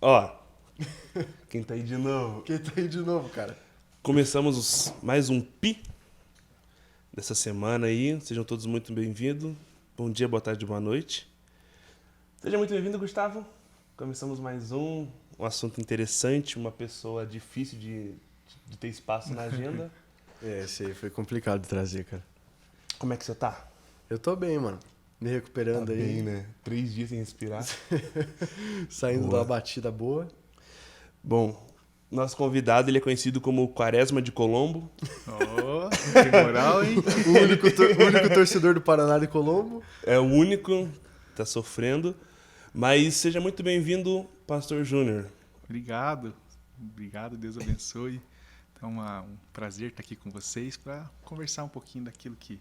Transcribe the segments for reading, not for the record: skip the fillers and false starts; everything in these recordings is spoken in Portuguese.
Ó, quem tá aí de novo? Quem tá aí de novo, cara? Começamos mais um Pi dessa semana aí. Sejam todos muito bem-vindos. Bom dia, boa tarde, boa noite. Seja muito bem-vindo, Gustavo. Começamos mais um assunto interessante, uma pessoa difícil de ter espaço na agenda. Esse aí foi complicado de trazer, cara. Como é que você tá? Eu tô bem, mano. Me recuperando Tá aí. bem, né? 3 dias sem respirar. Saindo Boa. da batida boa. Bom, nosso convidado ele é conhecido como Quaresma de Colombo. Ó, que moral, hein? O único torcedor do Paraná de Colombo. É o único, tá sofrendo. Mas seja muito bem-vindo, Pastor Júnior. Obrigado. Obrigado, Deus abençoe. Então, um prazer estar aqui com vocês para conversar um pouquinho daquilo que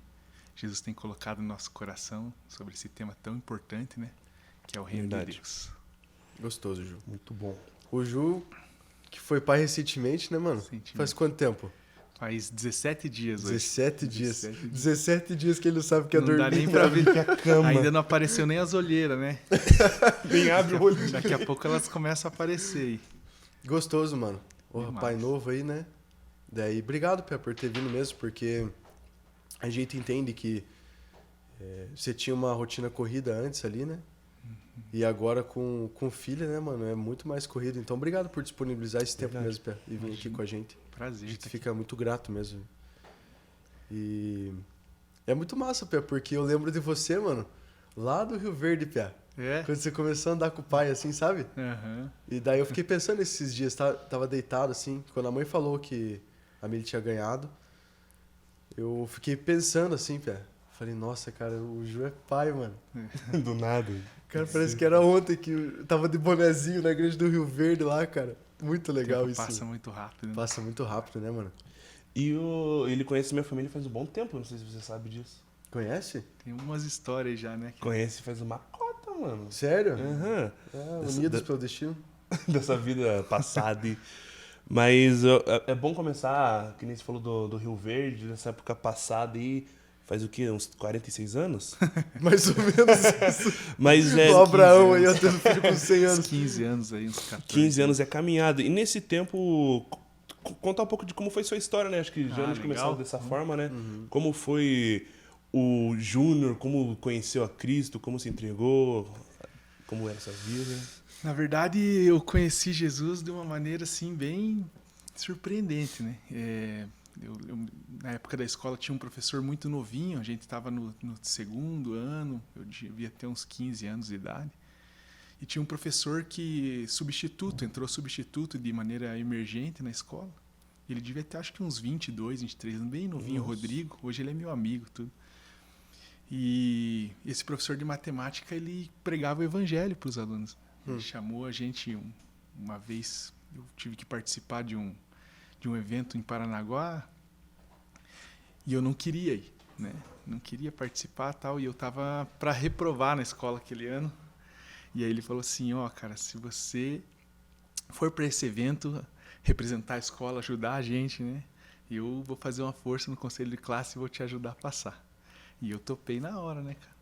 Jesus tem colocado no nosso coração sobre esse tema tão importante, né? Que é o reino Verdade. de Deus. Gostoso, Ju. Muito bom. O Ju, que foi pai recentemente, né, mano? Recentemente. Faz quanto tempo? Faz 17 dias hoje. 17 dias. 17 dias. 17 dias que ele não sabe o que é Não dormir. dá nem pra ver. a cama. Ainda não apareceu nem as olheiras, né? Nem abre o olho. Daqui a pouco elas começam a aparecer aí. Gostoso, mano. Ô, Demais. pai novo aí, né? Daí, obrigado, Pé, por ter vindo mesmo, porque a gente entende que você tinha uma rotina corrida antes ali, né? E agora com filha, né, mano? É muito mais corrido. Então, obrigado por disponibilizar esse tempo Verdade. mesmo, Pé, e vir aqui Imagina. com a gente. A Prazer. gente estar aqui. fica muito grato mesmo. E é muito massa, Pé, porque eu lembro de você, mano, lá do Rio Verde, Pé. É? Quando você começou a andar com o pai, assim, sabe? Aham. E daí eu fiquei pensando esses dias, tava deitado assim, quando a mãe falou que a Mili tinha ganhado, eu fiquei pensando assim, Pé. Falei, nossa, cara, o Ju é pai, mano. Do nada. Cara, parece que era ontem que eu tava de bonezinho na igreja do Rio Verde lá, cara. Muito legal Tempo isso. passa muito rápido, né? Passa muito rápido, né, mano? E ele conhece minha família faz um bom tempo, não sei se você sabe disso. Conhece? Tem umas histórias já, né? Conhece faz uma cota, mano. Sério? Aham. Unidos pelo destino? Dessa vida passada. Mas é bom começar, que nem você falou do Rio Verde, dessa época passada aí. Faz o quê? Uns 46 anos? Mais ou menos isso. Mas é. O Abraão aí, 15 ó, tendo filho com 100 Uns anos. 15 anos aí, uns 14. 15 anos é caminhada. E nesse tempo, contar um pouco de como foi sua história, né? Acho que já legal. começamos dessa forma, né? Uhum. Como foi o Júnior, como conheceu a Cristo, como se entregou, como era essa vida. Na verdade, eu conheci Jesus de uma maneira, assim, bem surpreendente, né? Na época da escola tinha um professor muito novinho, a gente estava no segundo ano, eu devia ter uns 15 anos de idade. E tinha um professor entrou substituto de maneira emergente na escola. Ele devia ter acho que uns 22, 23 anos, bem novinho, o Nossa. Rodrigo. Hoje ele é meu amigo, tudo. E esse professor de matemática, ele pregava o evangelho para os alunos. Ele chamou a gente uma vez, eu tive que participar de um evento em Paranaguá e eu não queria ir, né? Não queria participar tal, e eu estava para reprovar na escola aquele ano. E aí ele falou assim, ó, cara, se você for para esse evento, representar a escola, ajudar a gente, né? Eu vou fazer uma força no conselho de classe e vou te ajudar a passar. E eu topei na hora, né, cara?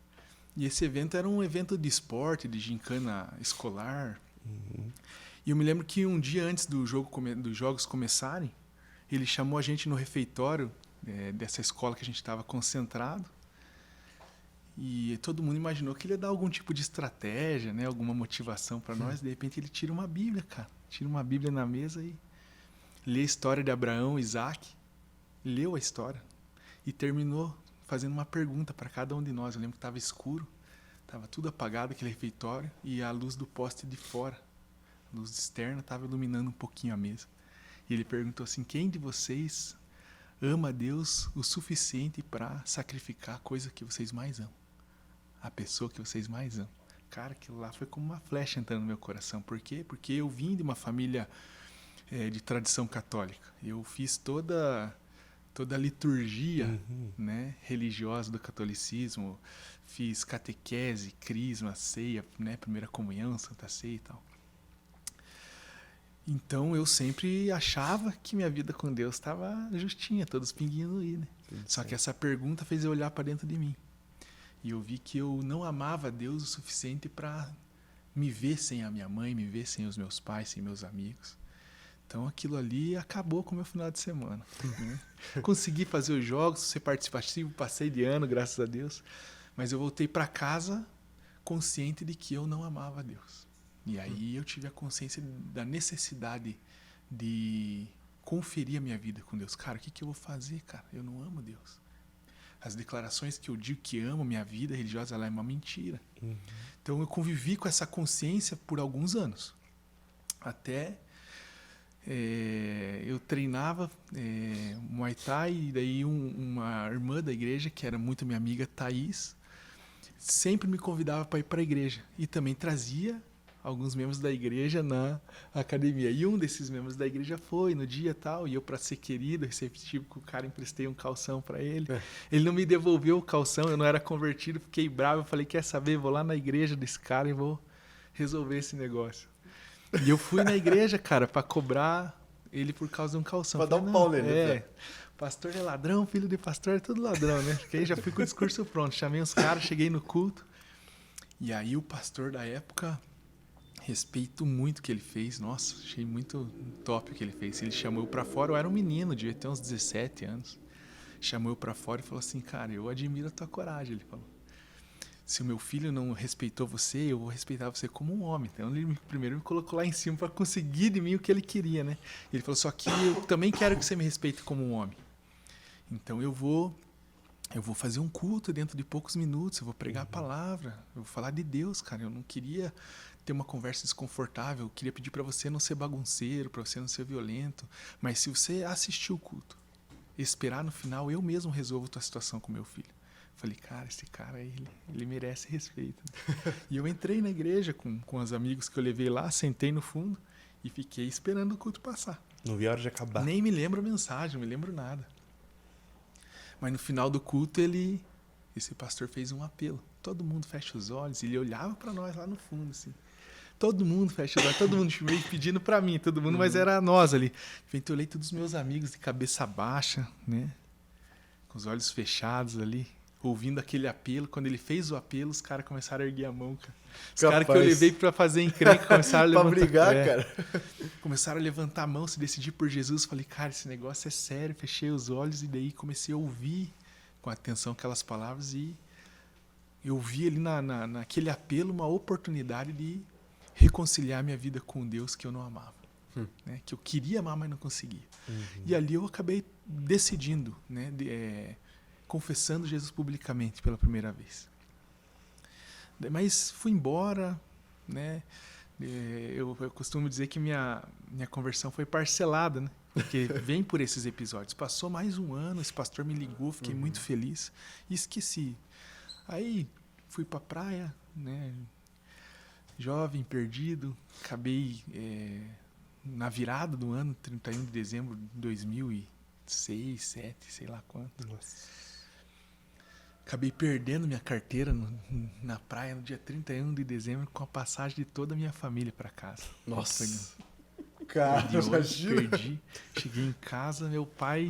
E esse evento era um evento de esporte, de gincana escolar. E eu me lembro que um dia antes dos jogos começarem, ele chamou a gente no refeitório dessa escola que a gente estava concentrado. E todo mundo imaginou que ele ia dar algum tipo de estratégia, né, alguma motivação para nós. De repente ele tira uma Bíblia, cara. Tira uma Bíblia na mesa e lê a história de Abraão, Isaac. Leu a história e terminou fazendo uma pergunta para cada um de nós. Eu lembro que estava escuro, estava tudo apagado aquele refeitório e a luz do poste de fora, a luz externa, estava iluminando um pouquinho a mesa. E ele perguntou assim, quem de vocês ama a Deus o suficiente para sacrificar a coisa que vocês mais amam? A pessoa que vocês mais amam. Cara, aquilo lá foi como uma flecha entrando no meu coração. Por quê? Porque eu vim de uma família de tradição católica. Eu fiz toda a liturgia né, religiosa do catolicismo, fiz catequese, crisma, ceia, né, primeira comunhão, santa ceia e tal. Então eu sempre achava que minha vida com Deus estava justinha, todos pinguinhos no i, né? Só que essa pergunta fez eu olhar para dentro de mim. E eu vi que eu não amava Deus o suficiente para me ver sem a minha mãe, me ver sem os meus pais, sem meus amigos. Então aquilo ali acabou com o meu final de semana. Né? Consegui fazer os jogos, ser participativo, passei de ano, graças a Deus. Mas eu voltei para casa consciente de que eu não amava a Deus. E aí eu tive a consciência da necessidade de conferir a minha vida com Deus. Cara, o que eu vou fazer, cara? Eu não amo Deus. As declarações que eu digo que amo a minha vida religiosa, ela é uma mentira. Então eu convivi com essa consciência por alguns anos. Até eu treinava Muay Thai, e daí uma irmã da igreja, que era muito minha amiga, Thaís, sempre me convidava para ir para a igreja. E também trazia alguns membros da igreja na academia. E um desses membros da igreja foi no dia tal, e eu, para ser querido, receptivo com o cara, emprestei um calção para ele. Ele não me devolveu o calção, eu não era convertido, fiquei bravo, eu falei, quer saber, vou lá na igreja desse cara e vou resolver esse negócio. E eu fui na igreja, cara, para cobrar ele por causa de um calção. Pra dar um pau nele. Pastor é ladrão, filho de pastor é tudo ladrão, né? Porque aí já fui com o discurso pronto. Chamei os caras, cheguei no culto. E aí o pastor da época, respeito muito o que ele fez. Nossa, achei muito top o que ele fez. Ele chamou eu pra fora, eu era um menino, devia ter uns 17 anos. Chamou eu pra fora e falou assim, cara, eu admiro a tua coragem, ele falou. Se o meu filho não respeitou você, eu vou respeitar você como um homem. Então ele primeiro me colocou lá em cima para conseguir de mim o que ele queria, né? Ele falou, só que eu também quero que você me respeite como um homem. Então eu vou fazer um culto dentro de poucos minutos, eu vou pregar a palavra, eu vou falar de Deus, cara. Eu não queria ter uma conversa desconfortável, eu queria pedir para você não ser bagunceiro, para você não ser violento. Mas se você assistir o culto, esperar no final, eu mesmo resolvo a tua situação com meu filho. Falei, cara, esse cara aí, ele merece respeito. E eu entrei na igreja com os amigos que eu levei lá, sentei no fundo e fiquei esperando o culto passar. Não vi a hora de acabar. Nem me lembro a mensagem, não me lembro nada. Mas no final do culto, esse pastor fez um apelo. Todo mundo fecha os olhos, ele olhava para nós lá no fundo, assim. Todo mundo fecha os olhos, todo mundo meio pedindo para mim, todo mundo, mas era nós ali. Eu olhei todos os meus amigos de cabeça baixa, né? Com os olhos fechados ali. Ouvindo aquele apelo, quando ele fez o apelo, os caras começaram a erguer a mão, cara. Os caras que eu levei pra fazer encrenca começaram a levantar. Pra brigar, cara. Começaram a levantar a mão, se decidir por Jesus. Falei, cara, esse negócio é sério. Fechei os olhos e daí comecei a ouvir com atenção aquelas palavras e eu vi ali naquele apelo uma oportunidade de reconciliar minha vida com Deus que eu não amava. Né? Que eu queria amar, mas não conseguia. E ali eu acabei decidindo, né? Confessando Jesus publicamente pela primeira vez. Mas fui embora, né? Eu costumo dizer que minha conversão foi parcelada, né? Porque vem por esses episódios. Passou mais um ano, esse pastor me ligou, fiquei muito feliz e esqueci. Aí fui pra praia, né? Jovem, perdido, acabei na virada do ano, 31 de dezembro de 2006, 2007, sei lá quanto. Nossa. Acabei perdendo minha carteira na praia no dia 31 de dezembro com a passagem de toda a minha família para casa. Nossa. Cara, perdi. Cheguei em casa, meu pai,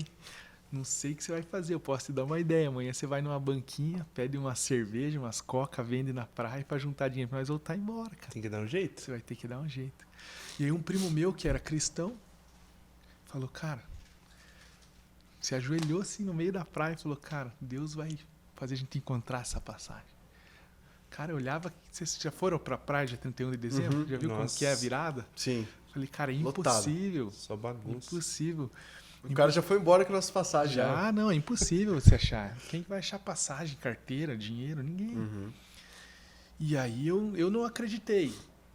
não sei o que você vai fazer, eu posso te dar uma ideia. Amanhã você vai numa banquinha, pede uma cerveja, umas coca, vende na praia para juntar dinheiro para nós voltar embora, cara. Tem que dar um jeito. Você vai ter que dar um jeito. E aí um primo meu, que era cristão, falou, cara, se ajoelhou assim no meio da praia e falou, cara, Deus vai fazer a gente encontrar essa passagem. Cara, eu olhava... Vocês já foram pra praia dia 31 de dezembro? Já viu como que é a virada? Sim. Falei, cara, é impossível. Lotado. Só bagunça. Impossível. O cara já foi embora com nossas passagens. Já, não, é impossível você achar. Quem vai achar passagem, carteira, dinheiro? Ninguém. E aí eu não acreditei.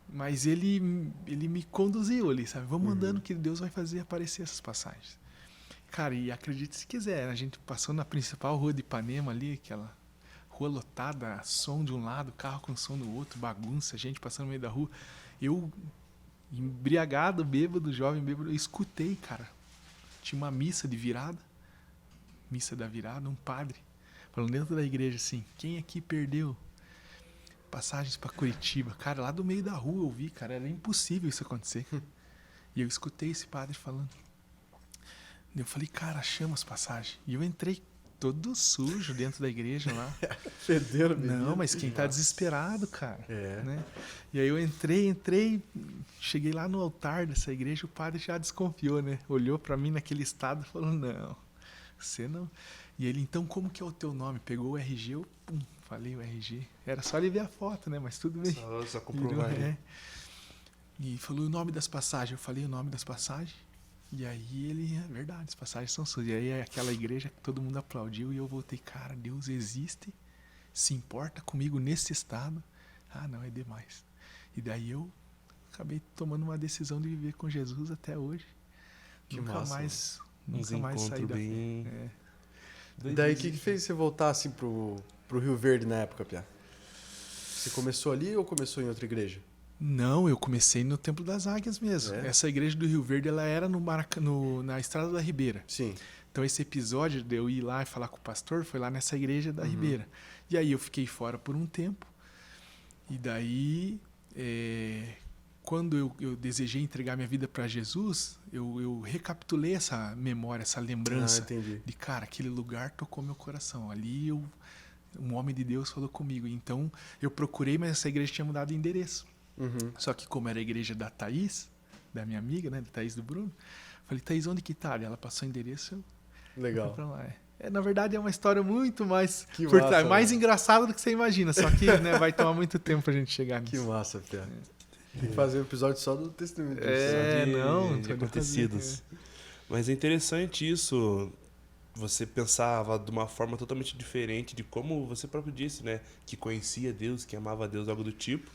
Mas ele me conduziu ali, sabe? Vamos andando que Deus vai fazer aparecer essas passagens. Cara, e acredite se quiser, a gente passou na principal rua de Ipanema ali, aquela rua lotada, som de um lado, carro com som do outro, bagunça, gente passando no meio da rua. Eu, embriagado, bêbado, jovem bêbado, eu escutei, cara. Tinha uma missa de virada, missa da virada, um padre, falando dentro da igreja assim, quem aqui perdeu passagens para Curitiba? Cara, lá do meio da rua eu vi, cara, era impossível isso acontecer. E eu escutei esse padre falando. Eu falei, cara, achamos passagem. E eu entrei todo sujo dentro da igreja lá. Fedendo, Não, mas quem tá desesperado, cara. É. Né? E aí eu entrei, cheguei lá no altar dessa igreja, o padre já desconfiou, né? Olhou pra mim naquele estado e falou, não, você não... E ele, então, como que é o teu nome? Pegou o RG, eu falei o RG. Era só ele ver a foto, né? Mas tudo bem. Só comprovar. E falou o nome das passagens. Eu falei o nome das passagens. E aí ele, é verdade, as passagens são suas. E aí aquela igreja, todo mundo aplaudiu e eu voltei, cara, Deus existe, se importa comigo nesse estado. Ah, não, é demais. E daí eu acabei tomando uma decisão de viver com Jesus até hoje. Que nunca massa, mais encontro saí da bem... fé. E daí, o que fez você voltar assim pro Rio Verde na época, Pia? Você começou ali ou começou em outra igreja? Não, eu comecei no Templo das Águias mesmo. É? Essa igreja do Rio Verde, ela era na Estrada da Ribeira. Sim. Então esse episódio de eu ir lá e falar com o pastor foi lá nessa igreja da Ribeira. E aí eu fiquei fora por um tempo. E daí, quando eu desejei entregar minha vida para Jesus, eu recapitulei essa memória, essa lembrança entendi. de, cara, aquele lugar tocou meu coração. Ali um homem de Deus falou comigo. Então eu procurei, mas essa igreja tinha mudado de endereço. Só que como era a igreja da Thaís, da minha amiga, né, da Thaís do Bruno, falei, Thaís, onde que tá? Ela passou o endereço, Legal. pra lá. Na verdade é uma história muito mais Que por massa, trás, mais né? engraçada do que você imagina, só que né, vai tomar muito tempo pra gente chegar nisso. Que massa, Pia. Tem que fazer um episódio só do testemunho. de acontecidos. Mas é interessante isso. Você pensava de uma forma totalmente diferente de como você próprio disse, né? Que conhecia Deus, que amava Deus, algo do tipo.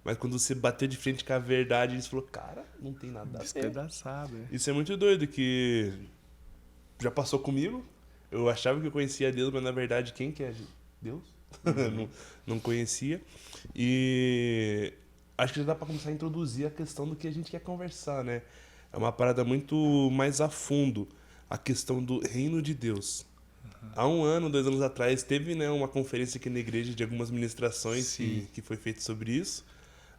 Mas quando você bateu de frente com a verdade, você falou, cara, não tem nada a ver. Despedaçado, Isso é muito doido, que já passou comigo. Eu achava que eu conhecia Deus, mas na verdade quem que é Deus? não conhecia. E acho que já dá pra começar a introduzir a questão do que a gente quer conversar, né? É uma parada muito mais a fundo, a questão do reino de Deus. Há 1 ano, 2 anos atrás, teve, né, uma conferência aqui na igreja de algumas ministrações que foi feita sobre isso.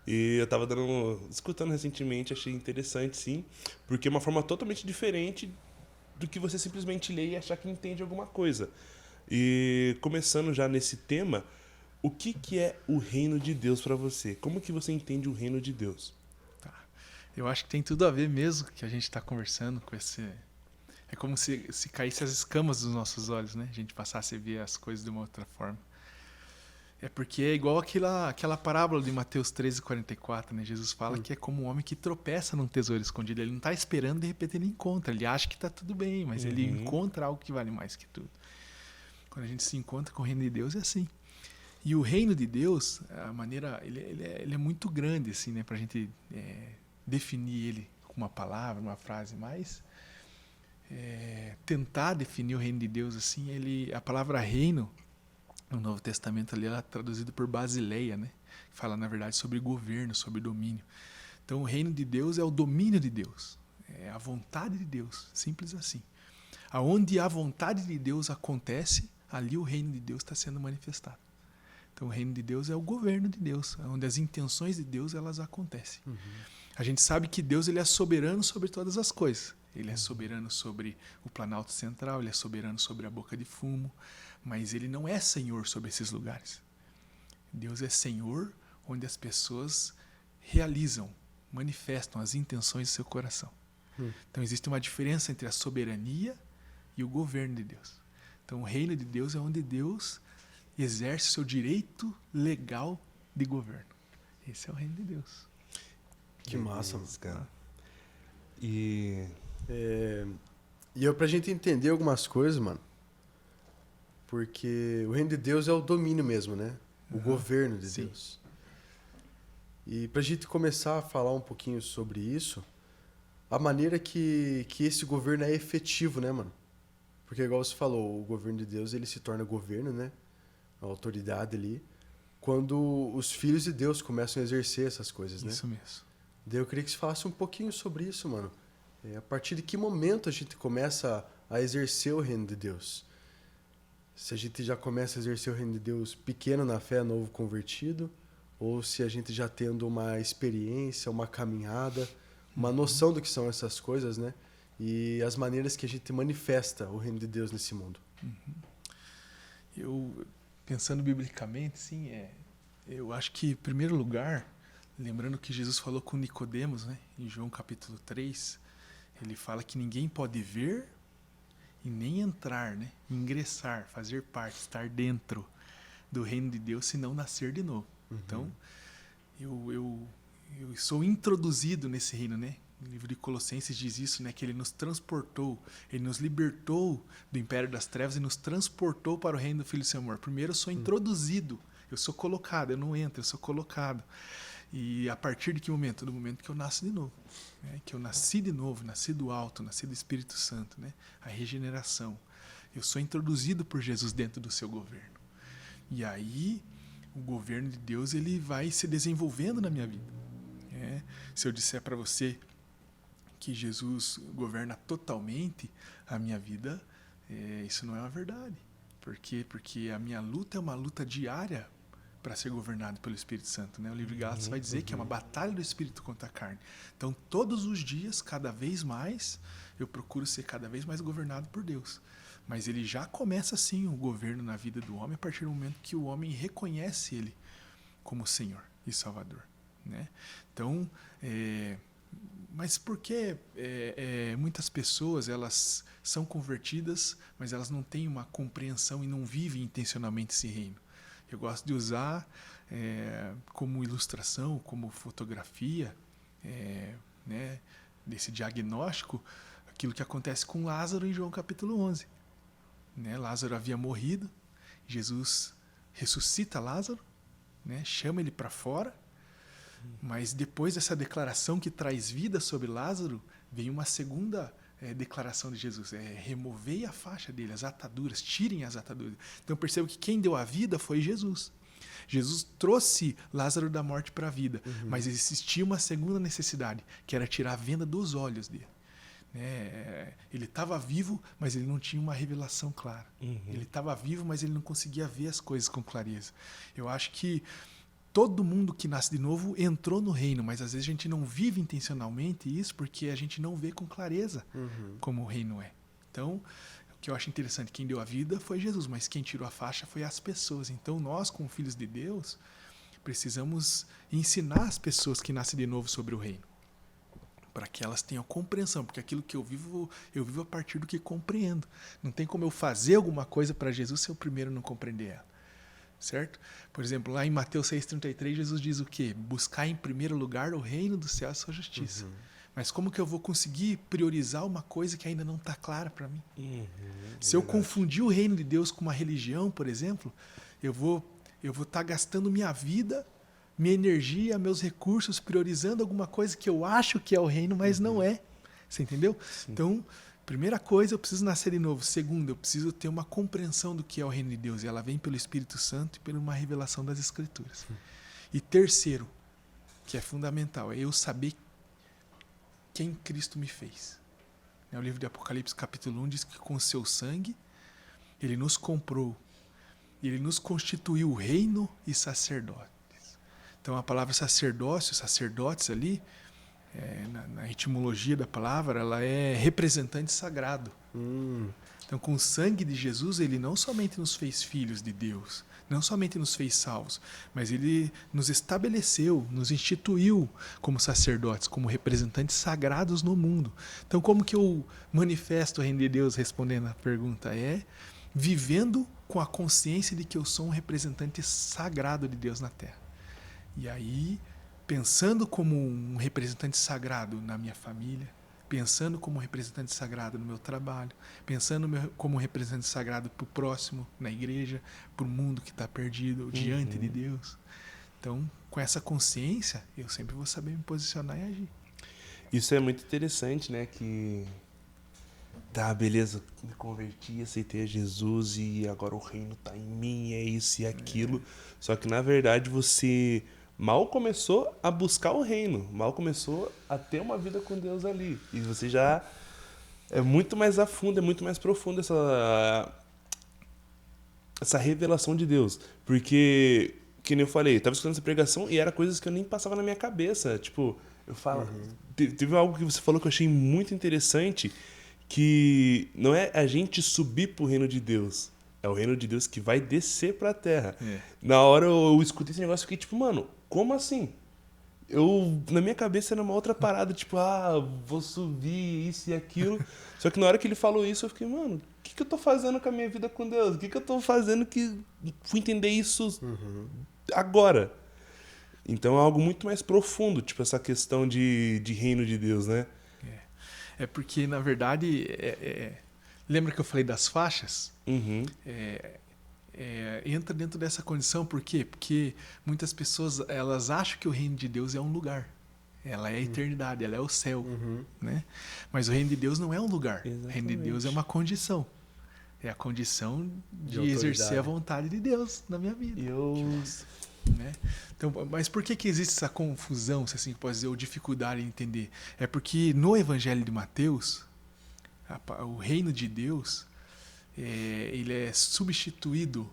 E eu tava escutando recentemente, achei interessante, sim, porque é uma forma totalmente diferente do que você simplesmente ler e achar que entende alguma coisa. E começando já nesse tema, o que é o reino de Deus para você? Como que você entende o reino de Deus? Tá. Eu acho que tem tudo a ver mesmo que a gente está conversando com esse... É como se caísse as escamas dos nossos olhos, né? A gente passasse a ver as coisas de uma outra forma. É porque é igual aquela parábola de Mateus 13:44, né? Jesus fala que é como um homem que tropeça num tesouro escondido. Ele não está esperando, de repente ele encontra. Ele acha que está tudo bem, mas ele encontra algo que vale mais que tudo. Quando a gente se encontra com o reino de Deus é assim. E o reino de Deus, a maneira, ele é muito grande, assim, né? Para a gente definir ele com uma palavra, uma frase, mas tentar definir o reino de Deus assim, a palavra reino no Novo Testamento ali ela é traduzida por basileia, né? Que fala na verdade sobre governo, sobre domínio. Então o reino de Deus é o domínio de Deus, é a vontade de Deus, simples assim. Aonde a vontade de Deus acontece, ali o reino de Deus está sendo manifestado. Então o reino de Deus é o governo de Deus, onde as intenções de Deus elas acontecem. A gente sabe que Deus ele é soberano sobre todas as coisas. Ele é soberano sobre o Planalto Central, ele é soberano sobre a Boca de Fumo, mas ele não é senhor sobre esses lugares. Deus é senhor onde as pessoas realizam, manifestam as intenções do seu coração. Então existe uma diferença entre a soberania e o governo de Deus. Então o reino de Deus é onde Deus exerce o seu direito legal de governo. Esse é o reino de Deus. Que massa, mano. Cara. E pra gente entender algumas coisas, mano, porque o reino de Deus é o domínio mesmo, né? O governo de Deus. E pra gente começar a falar um pouquinho sobre isso, a maneira que esse governo é efetivo, né, mano? Porque igual você falou, o governo de Deus, ele se torna governo, né? A autoridade ali, quando os filhos de Deus começam a exercer essas coisas, né? Isso mesmo. Daí eu queria que você falasse um pouquinho sobre isso, mano. A partir de que momento a gente começa a exercer o reino de Deus? Se a gente já começa a exercer o reino de Deus pequeno na fé, novo convertido, ou se a gente já tendo uma experiência, uma caminhada, uma noção do que são essas coisas, né? E as maneiras que a gente manifesta o reino de Deus nesse mundo. Eu, pensando biblicamente, sim, eu acho que, em primeiro lugar, lembrando que Jesus falou com Nicodemos, né, em João capítulo 3, ele fala que ninguém pode ver e nem entrar, né, ingressar, fazer parte, estar dentro do reino de Deus se não nascer de novo. Então, eu sou introduzido nesse reino, né? O livro de Colossenses diz isso, né? Que ele nos transportou, ele nos libertou do império das trevas e nos transportou para o reino do Filho do seu amor. Primeiro eu sou introduzido, eu sou colocado, eu não entro, eu sou colocado. E a partir de que momento? Do momento que eu nasço de novo. Né? Que eu nasci de novo, nasci do alto, nasci do Espírito Santo, né? A regeneração. Eu sou introduzido por Jesus dentro do seu governo. E aí, o governo de Deus ele vai se desenvolvendo na minha vida. Se eu disser para você que Jesus governa totalmente a minha vida, isso não é uma verdade. Por quê? Porque a minha luta é uma luta diária para ser governado pelo Espírito Santo. Né? O livro de Gálatas vai dizer que é uma batalha do Espírito contra a carne. Então, todos os dias, cada vez mais, eu procuro ser cada vez mais governado por Deus. Mas ele já começa, sim, o governo na vida do homem a partir do momento que o homem reconhece ele como Senhor e Salvador. Né? Então, mas por que muitas pessoas elas são convertidas, mas elas não têm uma compreensão e não vivem intencionalmente esse reino? Eu gosto de usar como ilustração, como fotografia, né, desse diagnóstico, aquilo que acontece com Lázaro em João capítulo 11. Né? Lázaro havia morrido, Jesus ressuscita Lázaro, né? Chama ele para fora, mas depois dessa declaração que traz vida sobre Lázaro, vem uma segunda declaração de Jesus, removei a faixa dele, as ataduras, tirem as ataduras. Então percebo que quem deu a vida foi Jesus. Jesus trouxe Lázaro da morte para a vida, mas existia uma segunda necessidade, que era tirar a venda dos olhos dele. Ele estava vivo, mas ele não tinha uma revelação clara. Ele estava vivo, mas ele não conseguia ver as coisas com clareza. Eu acho que todo mundo que nasce de novo entrou no reino, mas às vezes a gente não vive intencionalmente isso porque a gente não vê com clareza como o reino é. Então, o que eu acho interessante, quem deu a vida foi Jesus, mas quem tirou a faixa foi as pessoas. Então, nós, como filhos de Deus, precisamos ensinar as pessoas que nascem de novo sobre o reino, para que elas tenham compreensão, porque aquilo que eu vivo a partir do que compreendo. Não tem como eu fazer alguma coisa para Jesus se eu primeiro não compreender ela. Certo? Por exemplo, lá em Mateus 6,33, Jesus diz o quê? Buscar em primeiro lugar o reino dos céus e sua justiça. Mas como que eu vou conseguir priorizar uma coisa que ainda não está clara para mim? Se eu confundir o reino de Deus com uma religião, por exemplo, eu vou estar gastando minha vida, minha energia, meus recursos, priorizando alguma coisa que eu acho que é o reino, mas não é. Você entendeu? Sim. Então, primeira coisa, eu preciso nascer de novo. Segunda, eu preciso ter uma compreensão do que é o reino de Deus. E ela vem pelo Espírito Santo e por uma revelação das Escrituras. E terceiro, que é fundamental, é eu saber quem Cristo me fez. O livro de Apocalipse, capítulo 1, diz que com o seu sangue, ele nos comprou. Ele nos constituiu reino e sacerdotes. Então, a palavra sacerdócio, sacerdotes ali, na etimologia da palavra, ela é representante sagrado. Então, com o sangue de Jesus, ele não somente nos fez filhos de Deus, não somente nos fez salvos, mas ele nos estabeleceu, nos instituiu como sacerdotes, como representantes sagrados no mundo. Então, como que eu manifesto o reino de Deus, respondendo a pergunta, vivendo com a consciência de que eu sou um representante sagrado de Deus na Terra. E aí, pensando como um representante sagrado na minha família, pensando como um representante sagrado no meu trabalho, pensando como um representante sagrado para o próximo, na igreja, para o mundo que está perdido diante de Deus. Então, com essa consciência, eu sempre vou saber me posicionar e agir. Isso é muito interessante, né? Que tá, beleza, me converti, aceitei a Jesus e agora o reino tá em mim, é isso e aquilo. Só que, na verdade, você mal começou a buscar o reino, mal começou a ter uma vida com Deus ali. E você já é muito mais a fundo, é muito mais profundo essa revelação de Deus. Porque, que nem eu falei, eu tava escutando essa pregação e era coisas que eu nem passava na minha cabeça. Tipo, eu falo... Teve algo que você falou que eu achei muito interessante, que não é a gente subir pro reino de Deus, É o reino de Deus que vai descer pra terra. É. Na hora eu escutei esse negócio e fiquei tipo, mano, como assim? Na minha cabeça era uma outra parada, tipo, vou subir isso e aquilo. Só que na hora que ele falou isso, eu fiquei, mano, o que eu tô fazendo com a minha vida com Deus? O que eu tô fazendo que fui entender isso agora? Então é algo muito mais profundo, tipo, essa questão de reino de Deus, né? É porque, na verdade, lembra que eu falei das faixas? Uhum. Entra dentro dessa condição, por quê? Porque muitas pessoas elas acham que o reino de Deus é um lugar. Ela é a eternidade, ela é o céu. Né? Mas o reino de Deus não é um lugar. Exatamente. O reino de Deus é uma condição. É a condição de exercer a vontade de Deus na minha vida. Né? Então, mas por que existe essa confusão, se assim pode dizer, ou dificuldade em entender? É porque no Evangelho de Mateus, o reino de Deus, ele é substituído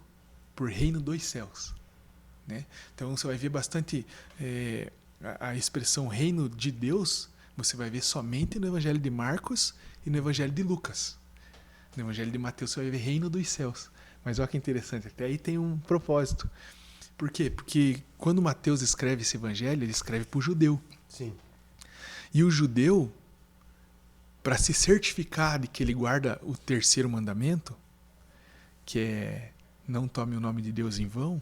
por reino dos céus. Né? Então você vai ver bastante a expressão reino de Deus, você vai ver somente no Evangelho de Marcos e no Evangelho de Lucas. No Evangelho de Mateus você vai ver reino dos céus. Mas olha que interessante, até aí tem um propósito. Por quê? Porque quando Mateus escreve esse evangelho, ele escreve para o judeu. Sim. E o judeu, para se certificar de que ele guarda o terceiro mandamento, que é não tome o nome de Deus em vão,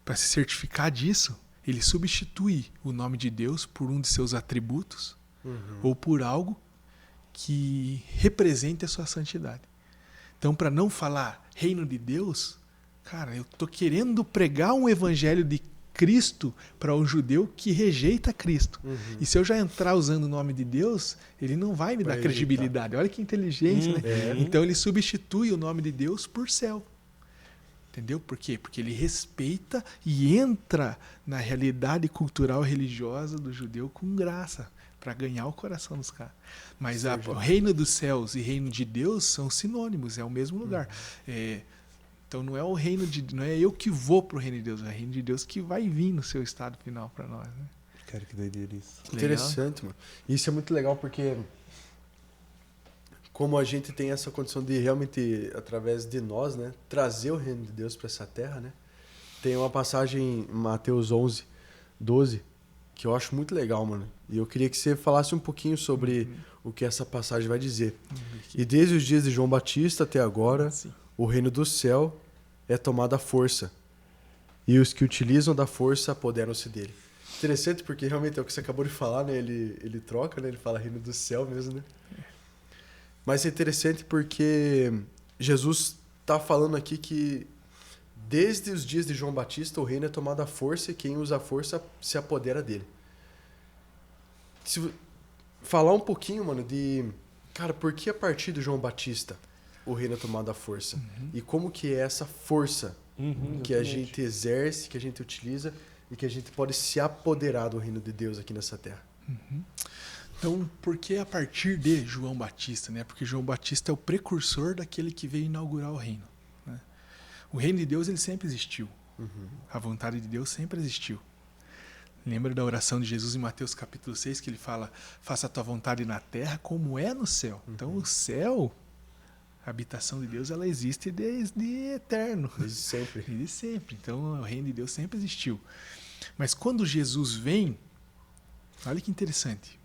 para se certificar disso, ele substitui o nome de Deus por um de seus atributos ou por algo que represente a sua santidade. Então, para não falar reino de Deus, cara, eu estou querendo pregar um evangelho de Cristo para um judeu que rejeita Cristo. E se eu já entrar usando o nome de Deus, ele não vai me dar credibilidade. Olha que inteligência, né? Então ele substitui o nome de Deus por céu. Entendeu? Por quê? Porque ele respeita e entra na realidade cultural e religiosa do judeu com graça, para ganhar o coração dos caras. Mas o reino dos céus e reino de Deus são sinônimos, é o mesmo lugar. Então não é o reino não é eu que vou pro reino de Deus, é o reino de Deus que vai vir no seu estado final para nós, né? Cara, que doideira isso. Interessante, mano. Isso é muito legal porque como a gente tem essa condição de realmente, através de nós, né, trazer o reino de Deus para essa terra, né? Tem uma passagem em Mateus 11, 12, que eu acho muito legal, mano. E eu queria que você falasse um pouquinho sobre o que essa passagem vai dizer. E desde os dias de João Batista até agora, o reino do céu é tomado à força, e os que utilizam da força apoderam-se dele. Interessante porque realmente é o que você acabou de falar, né? Ele troca, né? Ele fala reino do céu mesmo, né? Mas é interessante porque Jesus está falando aqui que desde os dias de João Batista o reino é tomado à força e quem usa a força se apodera dele. Se falar um pouquinho, mano, de... Cara, por que a partir de João Batista o reino é tomado à força? E como que é essa força que a gente exerce, que a gente utiliza e que a gente pode se apoderar do reino de Deus aqui nessa terra? Então, por que a partir de João Batista? Né? Porque João Batista é o precursor daquele que veio inaugurar o reino. Né? O reino de Deus ele sempre existiu. A vontade de Deus sempre existiu. Lembra da oração de Jesus em Mateus capítulo 6, que ele fala, faça a tua vontade na terra como é no céu. Então o céu, a habitação de Deus, ela existe desde eterno. Desde sempre. Desde sempre. Então o reino de Deus sempre existiu. Mas quando Jesus vem, olha que interessante.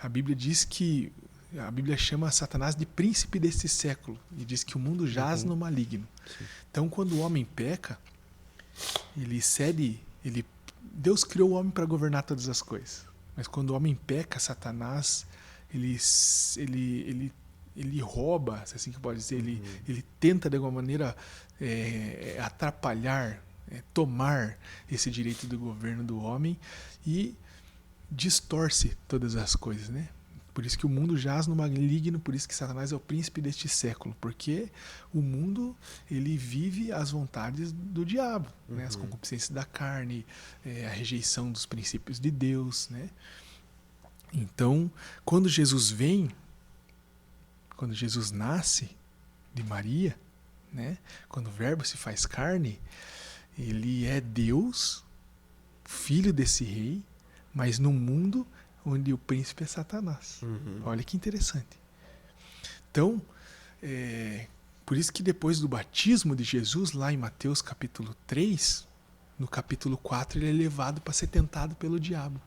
A Bíblia diz que, a Bíblia chama Satanás de príncipe desse século e diz que o mundo jaz no maligno. Então quando o homem peca, Deus criou o homem para governar todas as coisas. Mas quando o homem peca, Satanás, ele rouba, se assim que pode dizer, ele tenta de alguma maneira atrapalhar, tomar esse direito do governo do homem e distorce todas as coisas, né? Por isso que o mundo jaz no maligno, por isso que Satanás é o príncipe deste século, porque o mundo ele vive as vontades do diabo, né? As concupiscências da carne, a rejeição dos princípios de Deus, né? Então, quando Jesus vem, quando Jesus nasce de Maria, né? Quando o Verbo se faz carne, ele é Deus, filho desse rei, mas num mundo onde o príncipe é Satanás. Olha que interessante. Então, Por isso que depois do batismo de Jesus, lá em Mateus capítulo 3, no capítulo 4, ele é levado para ser tentado pelo diabo.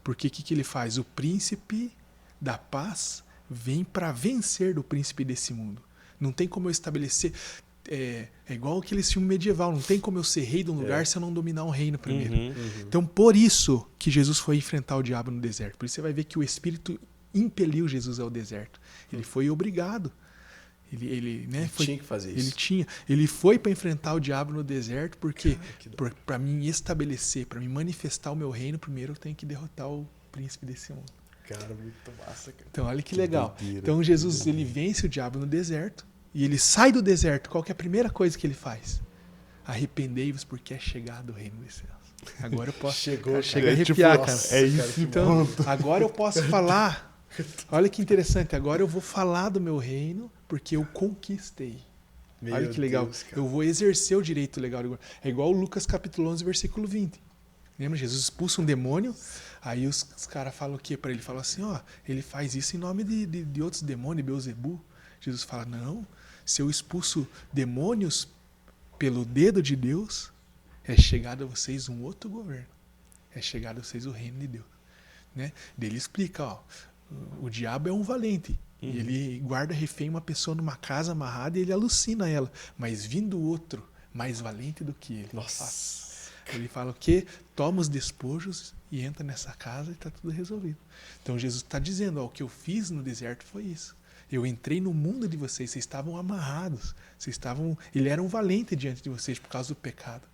Porque o que ele faz? O príncipe da paz vem para vencer do príncipe desse mundo. Não tem como eu estabelecer... É igual aquele filme medieval, não tem como eu ser rei de um lugar se eu não dominar um reino primeiro. Então, por isso que Jesus foi enfrentar o diabo no deserto. Por isso você vai ver que o Espírito impeliu Jesus ao deserto. Ele foi obrigado. Ele tinha que fazer isso. Ele foi para enfrentar o diabo no deserto porque para me estabelecer, para me manifestar o meu reino, primeiro eu tenho que derrotar o príncipe desse mundo. Cara, muito massa, cara. Então, olha que legal. doideira. Então, Jesus, ele vence o diabo no deserto e ele sai do deserto. Qual que é a primeira coisa que ele faz? Arrependei-vos porque é chegado o reino dos céus. Agora eu posso... Chega a arrepiar, cara. É isso. Então, agora eu posso falar. Olha que interessante. Agora eu vou falar do meu reino porque eu conquistei. Olha que legal. Deus, cara. Eu vou exercer o direito legal. É igual Lucas capítulo 11, versículo 20. Lembra? Jesus expulsa um demônio. Aí os caras falam o quê para ele? Falam assim, ele faz isso em nome de outros demônios, Beelzebu. Jesus fala, não. Se eu expulso demônios pelo dedo de Deus, é chegado a vocês um outro governo. É chegado a vocês o reino de Deus. Né? Daí ele explica, o diabo é um valente. E ele guarda refém uma pessoa numa casa amarrada e ele alucina ela. Mas vindo outro, mais valente do que ele. Nossa. Ele fala o quê? Toma os despojos e entra nessa casa e está tudo resolvido. Então Jesus está dizendo, o que eu fiz no deserto foi isso. Eu entrei no mundo de vocês estavam amarrados. Ele era um valente diante de vocês por causa do pecado.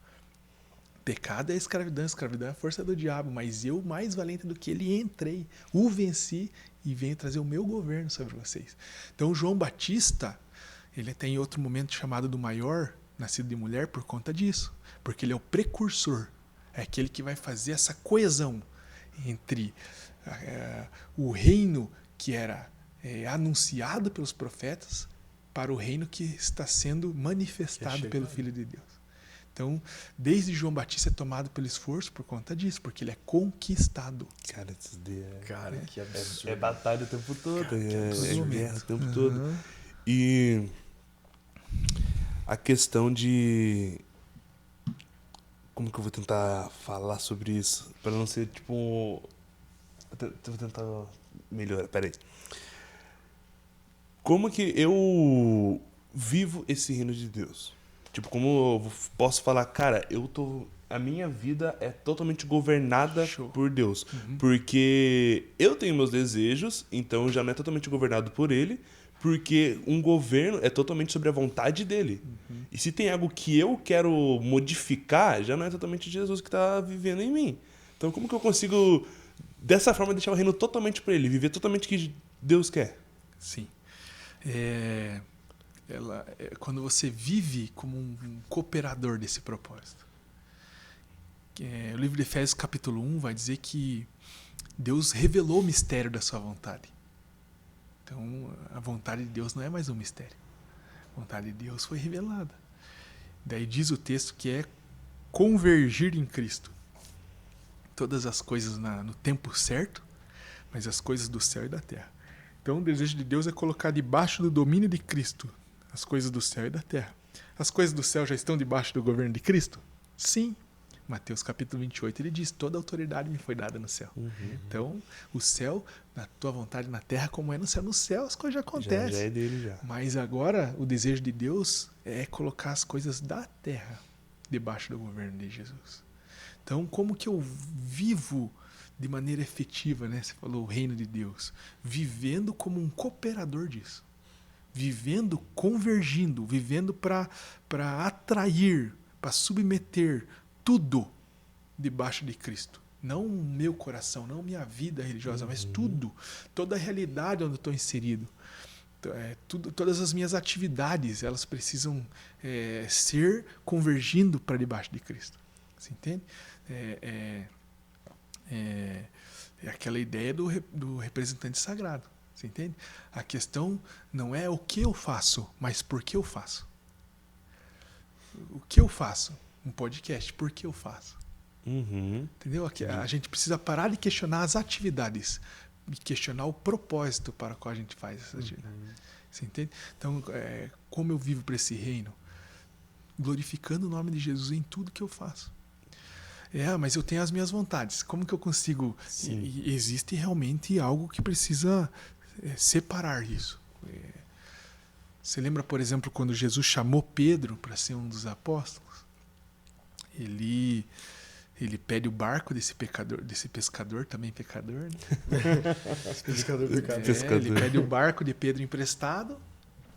Pecado é escravidão é a força do diabo, mas eu, mais valente do que ele, entrei, o venci e venho trazer o meu governo sobre vocês. Então, João Batista, ele tem outro momento chamado do maior, nascido de mulher, por conta disso, porque ele é o precursor, é aquele que vai fazer essa coesão entre o reino que era anunciado pelos profetas para o reino que está sendo manifestado pelo Filho de Deus. Então, desde João Batista é tomado pelo esforço por conta disso, porque ele é conquistado. Cara, isso daí Que absurdo. é batalha o tempo todo. É guerra o tempo Uhum. todo. E a questão de... Como que eu vou tentar falar sobre isso? Para não ser tipo... Eu vou tentar melhorar. Peraí. Como que eu vivo esse reino de Deus? Tipo, como eu posso falar, cara, a minha vida é totalmente governada por Deus. Porque eu tenho meus desejos, então já não é totalmente governado por Ele, porque um governo é totalmente sobre a vontade dele. E se tem algo que eu quero modificar, já não é totalmente Jesus que está vivendo em mim. Então como que eu consigo, dessa forma, deixar o reino totalmente para Ele, viver totalmente o que Deus quer? Sim. Quando você vive como um cooperador desse propósito. O livro de Efésios capítulo 1 vai dizer que Deus revelou o mistério da sua vontade. Então, a vontade de Deus não é mais um mistério. A vontade de Deus foi revelada. Daí diz o texto que é convergir em Cristo. Todas as coisas no tempo certo, mas as coisas do céu e da terra. Então, o desejo de Deus é colocar debaixo do domínio de Cristo as coisas do céu e da terra. As coisas do céu já estão debaixo do governo de Cristo? Sim. Mateus capítulo 28, ele diz, toda autoridade me foi dada no céu. Então, o céu, na tua vontade na terra, como é no céu. No céu as coisas já acontecem. Já é dele, já. Mas agora, o desejo de Deus é colocar as coisas da terra debaixo do governo de Jesus. Então, como que eu vivo de maneira efetiva, né? Você falou o reino de Deus. Vivendo como um cooperador disso. Vivendo, convergindo, vivendo para atrair, para submeter tudo debaixo de Cristo. Não o meu coração, não minha vida religiosa, mas tudo. Toda a realidade onde eu estou inserido. Todas as minhas atividades, elas precisam ser convergindo para debaixo de Cristo. Você entende? É aquela ideia do representante sagrado. Você entende? A questão não é o que eu faço, mas por que eu faço. O que eu faço? Um podcast, por que eu faço? Entendeu? A gente precisa parar de questionar as atividades e questionar o propósito para o qual a gente faz essa atividade. Você entende? Então, como eu vivo para esse reino? Glorificando o nome de Jesus em tudo que eu faço. Mas eu tenho as minhas vontades. Como que eu consigo? E existe realmente algo que precisa separar isso. Você lembra, por exemplo, quando Jesus chamou Pedro para ser um dos apóstolos? Ele pede o barco desse pescador, também pecador, né? Pescador pecador. Ele pede o barco de Pedro emprestado,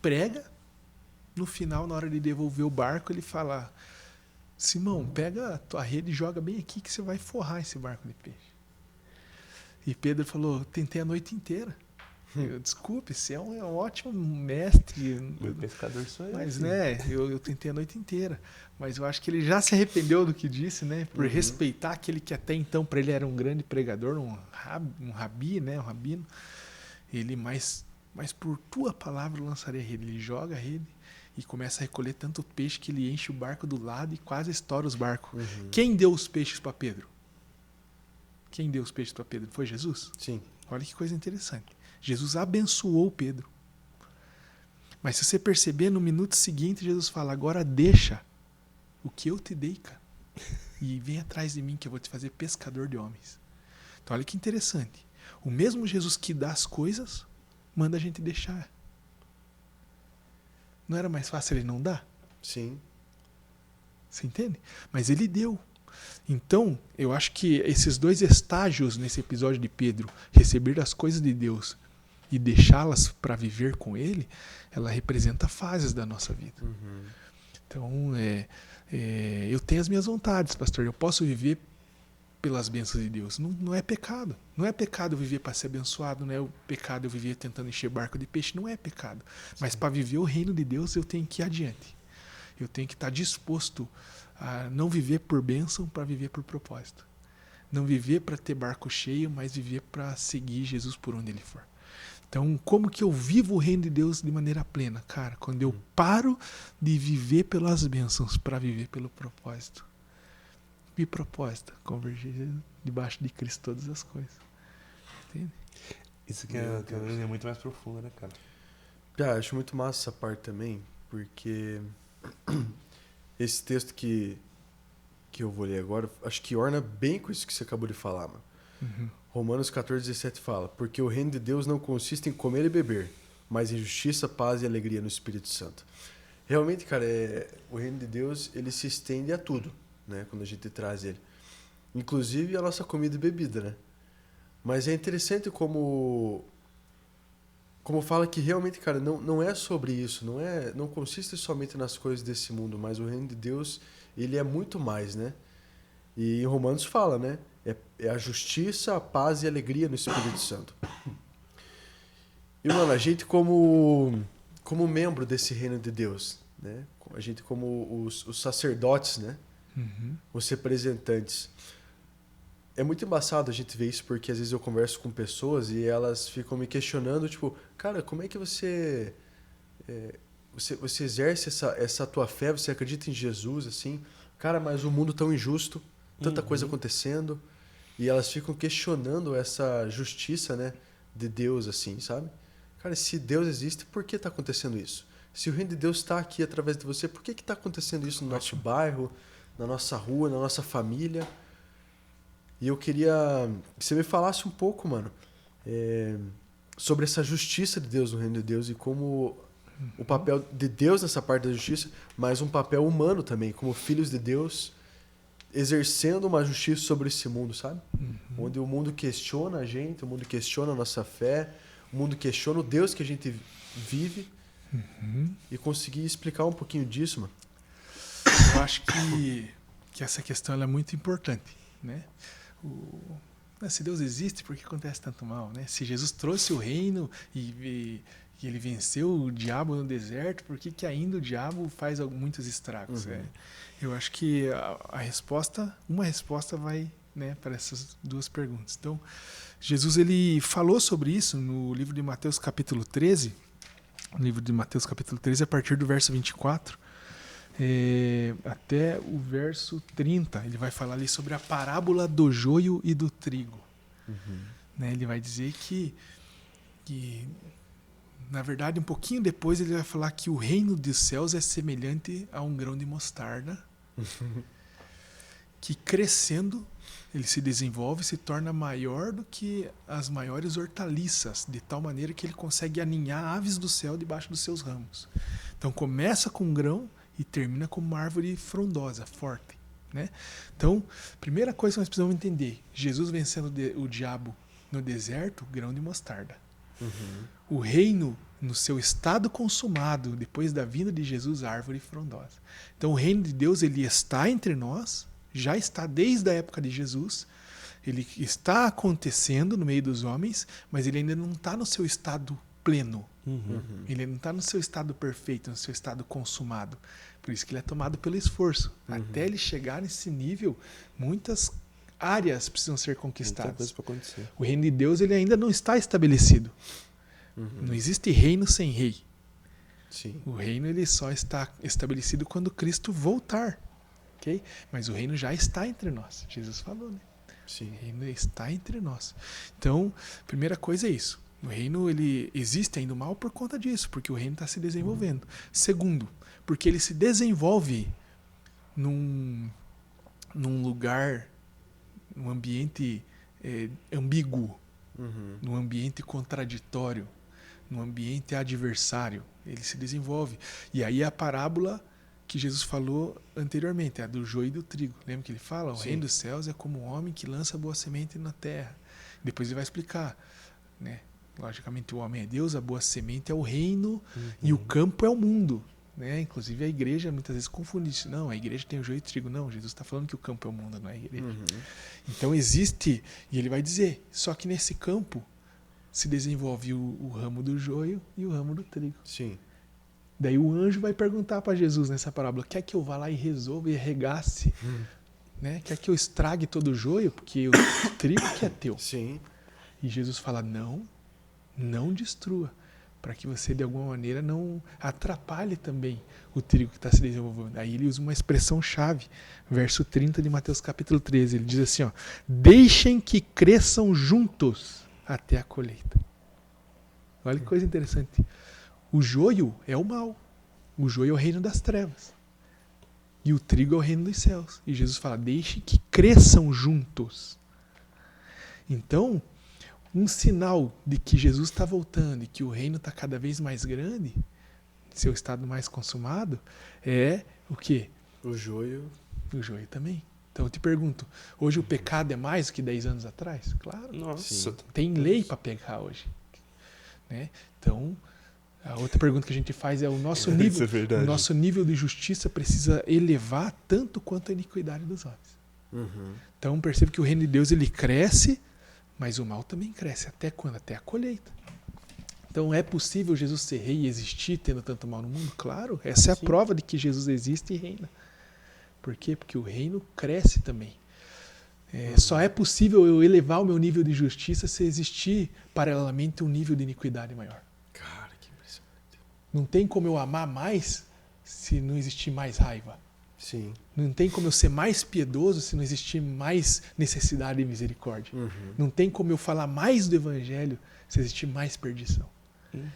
prega. No final, na hora de devolver o barco, ele fala: Simão, pega a tua rede e joga bem aqui que você vai forrar esse barco de peixe. E Pedro falou: tentei a noite inteira. Desculpe, você é um ótimo mestre. Meu pescador sou eu. Mas, eu tentei a noite inteira. Mas eu acho que ele já se arrependeu do que disse, né? Por respeitar aquele que até então para ele era um grande pregador, um rabi, né? Um rabino. Ele, mas por tua palavra eu lançarei a rede. Ele joga a rede e começa a recolher tanto peixe que ele enche o barco do lado e quase estoura os barcos. Quem deu os peixes para Pedro? Quem deu os peixes para Pedro? Foi Jesus? Sim. Olha que coisa interessante. Jesus abençoou Pedro. Mas se você perceber, no minuto seguinte, Jesus fala: agora deixa o que eu te dei, cara. E vem atrás de mim que eu vou te fazer pescador de homens. Então olha que interessante. O mesmo Jesus que dá as coisas, manda a gente deixar. Não era mais fácil ele não dar? Sim. Você entende? Mas ele deu. Então, eu acho que esses dois estágios nesse episódio de Pedro, receber as coisas de Deus e deixá-las para viver com Ele, ela representa fases da nossa vida. Então, eu tenho as minhas vontades, pastor. Eu posso viver pelas bênçãos de Deus. Não é pecado. Não é pecado viver para ser abençoado. Não é pecado eu viver tentando encher barco de peixe. Não é pecado. Mas para viver o reino de Deus, eu tenho que ir adiante. Eu tenho que estar disposto a não viver por bênção, para viver por propósito. Não viver para ter barco cheio, mas viver para seguir Jesus por onde Ele for. Então, como que eu vivo o reino de Deus de maneira plena? Cara, quando eu paro de viver pelas bênçãos para viver pelo propósito. E propósito, convergir debaixo de Cristo todas as coisas. Entende? Isso que é muito mais profunda, né, cara? Acho muito massa essa parte também, porque esse texto que eu vou ler agora, acho que orna bem com isso que você acabou de falar, mano. Romanos 14:17 fala: porque o reino de Deus não consiste em comer e beber, mas em justiça, paz e alegria no Espírito Santo. Realmente, cara, o reino de Deus, ele se estende a tudo, né, quando a gente traz ele. Inclusive a nossa comida e bebida, né? Mas é interessante como fala que realmente, cara, não é sobre isso, não consiste somente nas coisas desse mundo, mas o reino de Deus, ele é muito mais, né? E em Romanos fala, né? É a justiça, a paz e a alegria no Espírito Santo. E, mano, a gente como membro desse reino de Deus, né? A gente como os sacerdotes, né? Os representantes. É muito embaçado a gente ver isso, porque às vezes eu converso com pessoas e elas ficam me questionando, tipo, cara, como é que você exerce essa tua fé, você acredita em Jesus, assim? Cara, mas o mundo tão injusto, tanta coisa acontecendo, e elas ficam questionando essa justiça, né, de Deus, assim, sabe? Cara, se Deus existe, por que está acontecendo isso? Se o reino de Deus está aqui através de você, por que está acontecendo isso no nosso bairro, na nossa rua, na nossa família? E eu queria que você me falasse um pouco, mano, sobre essa justiça de Deus no reino de Deus e como o papel de Deus nessa parte da justiça, mas um papel humano também, como filhos de Deus, exercendo uma justiça sobre esse mundo, sabe? Onde o mundo questiona a gente, o mundo questiona a nossa fé, o mundo questiona o Deus que a gente vive. E conseguir explicar um pouquinho disso, mano. Eu acho que essa questão ela é muito importante, né? Se Deus existe, por que acontece tanto mal, né? Se Jesus trouxe o reino e ele venceu o diabo no deserto, por que ainda o diabo faz muitos estragos? Eu acho que uma resposta vai, né, para essas duas perguntas. Então, Jesus ele falou sobre isso no livro de Mateus capítulo 13, a partir do verso 24, até o verso 30. Ele vai falar ali sobre a parábola do joio e do trigo. Né? Ele vai dizer que Na verdade, um pouquinho depois ele vai falar que o reino dos céus é semelhante a um grão de mostarda que crescendo ele se desenvolve e se torna maior do que as maiores hortaliças, de tal maneira que ele consegue aninhar aves do céu debaixo dos seus ramos. Então começa com um grão e termina como uma árvore frondosa, forte. Né? Então, primeira coisa que nós precisamos entender, Jesus vencendo o diabo no deserto, grão de mostarda. O reino no seu estado consumado, depois da vinda de Jesus, árvore frondosa. Então o reino de Deus ele está entre nós, já está desde a época de Jesus, ele está acontecendo no meio dos homens, mas ele ainda não está no seu estado pleno. Ele não está no seu estado perfeito, no seu estado consumado. Por isso que ele é tomado pelo esforço. Até ele chegar nesse nível, muitas áreas precisam ser conquistadas. Muita coisa para acontecer. O reino de Deus ele ainda não está estabelecido. Não existe reino sem rei. Sim. O reino ele só está estabelecido quando Cristo voltar. Okay? Mas o reino já está entre nós. Jesus falou, né? Sim. O reino está entre nós. Então, primeira coisa é isso. O reino ele existe ainda o mal por conta disso, porque o reino está se desenvolvendo. Segundo, porque ele se desenvolve num lugar, num ambiente ambíguo, num ambiente contraditório, num ambiente adversário. Ele se desenvolve. E aí a parábola que Jesus falou anteriormente, a do joio e do trigo. Lembra que ele fala? O reino dos céus é como um homem que lança boa semente na terra. Depois ele vai explicar, né? Logicamente o homem é Deus, a boa semente é o reino e o campo é o mundo. Né? Inclusive a igreja muitas vezes confunde isso. Não, a igreja tem o joio e o trigo. Não, Jesus está falando que o campo é o mundo, não é a igreja. Então existe, e ele vai dizer, só que nesse campo se desenvolve o ramo do joio e o ramo do trigo. Sim. Daí o anjo vai perguntar para Jesus nessa parábola, quer que eu vá lá e resolva e regasse? Né? Quer que eu estrague todo o joio? Porque o trigo que é teu. Sim. E Jesus fala, não destrua, para que você de alguma maneira não atrapalhe também o trigo que está se desenvolvendo. Aí ele usa uma expressão chave, verso 30 de Mateus capítulo 13, ele diz assim, ó, deixem que cresçam juntos até a colheita. Olha que coisa interessante. O joio é o mal, o joio é o reino das trevas e o trigo é o reino dos céus. E Jesus fala, deixem que cresçam juntos. Então, um sinal de que Jesus está voltando e que o reino está cada vez mais grande, seu estado mais consumado, é o quê? O joio. O joio também. Então eu te pergunto, hoje o pecado é mais do que 10 anos atrás? Claro. Nossa. Tem lei para pecar hoje. Né? Então, a outra pergunta que a gente faz é o nosso nível, Isso é verdade. o nosso nível de justiça precisa elevar tanto quanto a iniquidade dos homens. Então perceba que o reino de Deus ele cresce, mas o mal também cresce. Até quando? Até a colheita. Então é possível Jesus ser rei e existir tendo tanto mal no mundo? Claro, essa é a prova de que Jesus existe e reina. Por quê? Porque o reino cresce também. Só é possível eu elevar o meu nível de justiça se existir paralelamente um nível de iniquidade maior. Cara, que impressionante. Não tem como eu amar mais se não existir mais raiva. Sim. Não tem como eu ser mais piedoso se não existir mais necessidade e misericórdia. Não tem como eu falar mais do evangelho se existir mais perdição.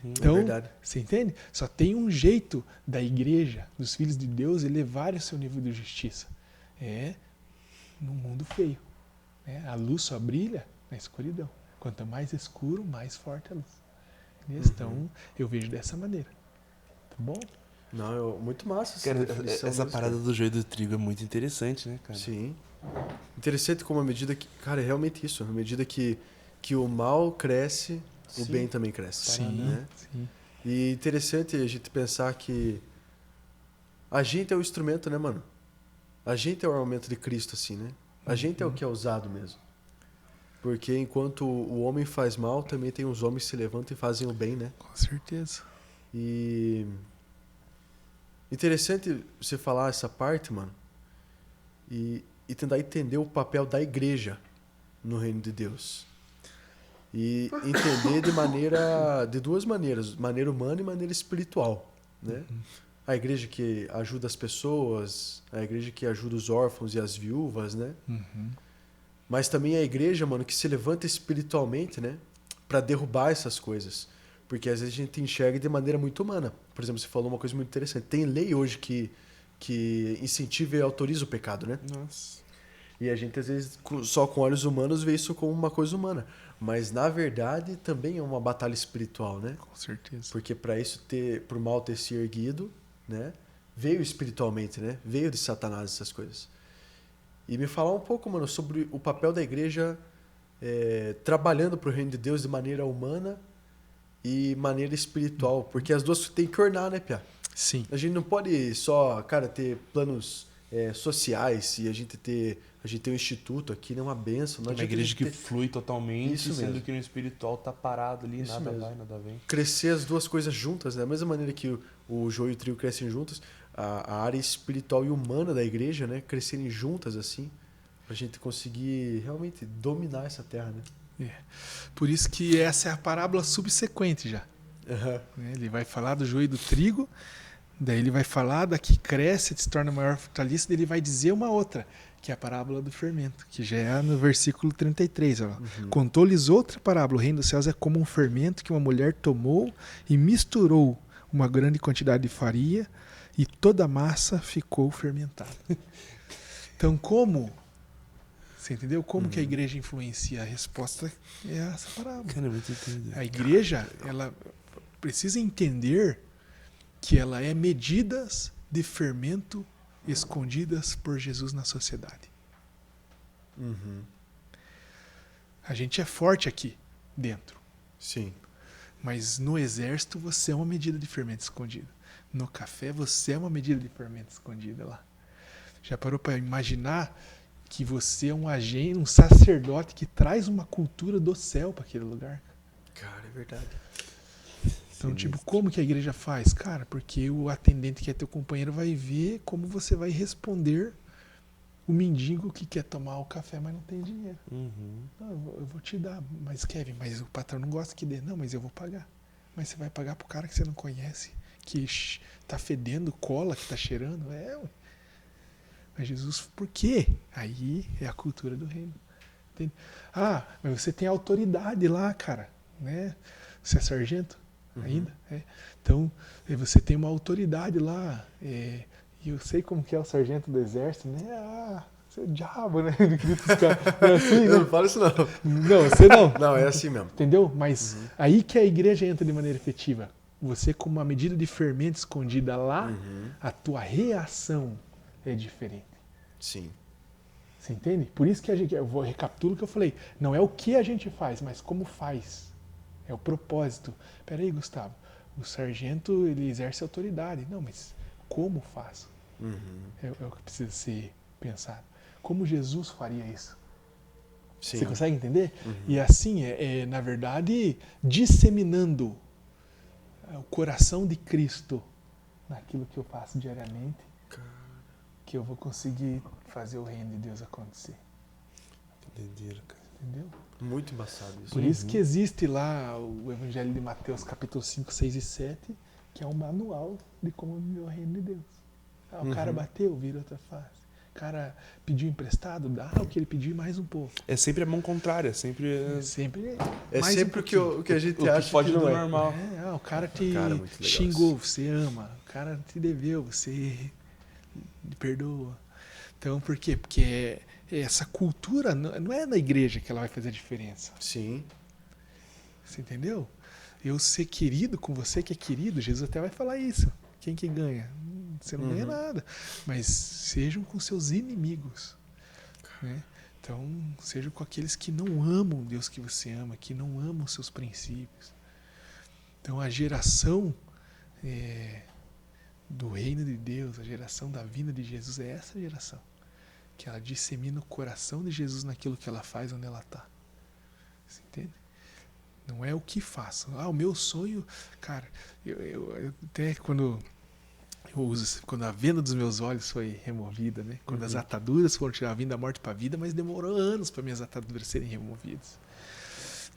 Então, É verdade. você entende? Só tem um jeito da igreja, dos filhos de Deus, elevar o seu nível de justiça. É no mundo feio. Né? A luz só brilha na escuridão. Quanto mais escuro, mais forte a luz. Então, eu vejo dessa maneira. Tá bom? Não, muito massa essa Cara, definição essa mesmo, parada cara. do joio e do trigo é muito interessante, né, cara? Sim. Interessante como à medida que... Cara, é realmente isso. À medida que o mal cresce, o Sim. bem também cresce. Sim, Né? sim. E interessante a gente pensar que a gente é o instrumento, né, mano? A gente é o armamento de Cristo, assim, né? A gente é o que é usado mesmo. Porque enquanto o homem faz mal, também tem os homens que se levantam e fazem o bem, né? Com certeza. E... Interessante você falar essa parte, mano, e tentar entender o papel da igreja no reino de Deus. E entender de duas maneiras, maneira humana e maneira espiritual, né? A igreja que ajuda as pessoas, a igreja que ajuda os órfãos e as viúvas, né? Mas também a igreja, mano, que se levanta espiritualmente, né? Pra derrubar essas coisas. Porque às vezes a gente enxerga de maneira muito humana. Por exemplo, você falou uma coisa muito interessante. Tem lei hoje que incentiva e autoriza o pecado, né? Nossa. E a gente, às vezes, só com olhos humanos, vê isso como uma coisa humana. Mas, na verdade, também é uma batalha espiritual, né? Com certeza. Porque para isso pro mal ter se erguido, né? Veio espiritualmente, né? Veio de Satanás essas coisas. E me falar um pouco, mano, sobre o papel da igreja trabalhando pro reino de Deus de maneira humana e maneira espiritual. Porque as duas tem que ornar, né, Pia? Sim. A gente não pode só, cara, ter planos sociais e a gente tem um instituto aqui, né? Uma bênção. Não Uma adianta a igreja gente que flui totalmente, Isso sendo mesmo. que no espiritual tá parado ali, Isso nada mesmo. vai, nada vem. crescer as duas coisas juntas, né? Da mesma maneira que o joio e o trigo crescem juntos, a área espiritual e humana da igreja, né? Crescerem juntas assim, pra gente conseguir realmente dominar essa terra, né? Por isso que essa é a parábola subsequente já. Né? Ele vai falar do joio e do trigo, daí ele vai falar da que cresce, se torna maior fortaleza, daí ele vai dizer uma outra, que é a parábola do fermento, que já é no versículo 33. Ó. Contou-lhes outra parábola: o reino dos céus é como um fermento que uma mulher tomou e misturou uma grande quantidade de farinha e toda a massa ficou fermentada. Então, como? Você entendeu? Como que a igreja influencia? A resposta é essa parábola. Cara, muito entendi. A igreja, ela precisa entender que ela é medidas de fermento escondidas por Jesus na sociedade. A gente é forte aqui dentro, Sim. mas no exército você é uma medida de fermento escondido. No café você é uma medida de fermento escondida lá. Já parou para imaginar que você é um agente, um sacerdote que traz uma cultura do céu para aquele lugar? Cara, é verdade. Então, tipo, como que a igreja faz? Cara, porque o atendente que é teu companheiro vai ver como você vai responder o mendigo que quer tomar o café, mas não tem dinheiro. Não, eu vou te dar, mas Kevin, mas o patrão não gosta que dê. Não, mas eu vou pagar. Mas você vai pagar pro cara que você não conhece, que tá fedendo cola, que tá cheirando? Ué. Mas Jesus, por quê? Aí é a cultura do reino. Entende? Ah, mas você tem autoridade lá, cara, né? Você é sargento? Ainda? Então, você tem uma autoridade lá. E eu sei como que é o sargento do exército, né? Ah, você é o diabo, né? Não é assim, Não, né? não fala isso não. Não, você não. Não, é assim mesmo. Entendeu? Mas aí que a igreja entra de maneira efetiva. Você, como uma medida de fermento escondida lá, a tua reação é diferente. Sim. Você entende? Por isso que eu vou recapitular o que eu falei. Não é o que a gente faz, mas como faz. É o propósito. Peraí, Gustavo. O sargento, ele exerce autoridade. Não, mas como faz? É o que precisa ser pensado. Como Jesus faria isso? Sim. Você consegue entender? E assim, na verdade, disseminando o coração de Cristo naquilo que eu faço diariamente, que eu vou conseguir fazer o reino de Deus acontecer. Entenderam, cara. Entendeu? Muito embaçado isso. Por isso que existe lá o Evangelho de Mateus, capítulo 5, 6 e 7, que é um manual de como viver o reino de Deus. Ah, o cara bateu, vira outra face. O cara pediu emprestado, dá o que ele pediu e mais um pouco. É sempre a mão contrária, sempre... Sempre É mais sempre um o que a gente o acha que pode que não do é. normal. o cara te Cara, muito legal xingou, você ama. O cara te deveu, você perdoa. Então, por quê? Porque essa cultura não é na igreja que ela vai fazer a diferença. Sim. Você entendeu? Eu ser querido com você que é querido, Jesus até vai falar isso. Quem que ganha? Você não ganha nada. Mas sejam com seus inimigos. Né? Então, sejam com aqueles que não amam o Deus que você ama, que não amam os seus princípios. Então, a geração do reino de Deus, a geração da vinda de Jesus, é essa geração. Que ela dissemina o coração de Jesus naquilo que ela faz, onde ela está. Você entende? Não é o que faço. Ah, o meu sonho... Cara, eu até quando a venda dos meus olhos foi removida, né? Quando as ataduras foram tiradas, vindo da morte para a vida, mas demorou anos para minhas ataduras serem removidas.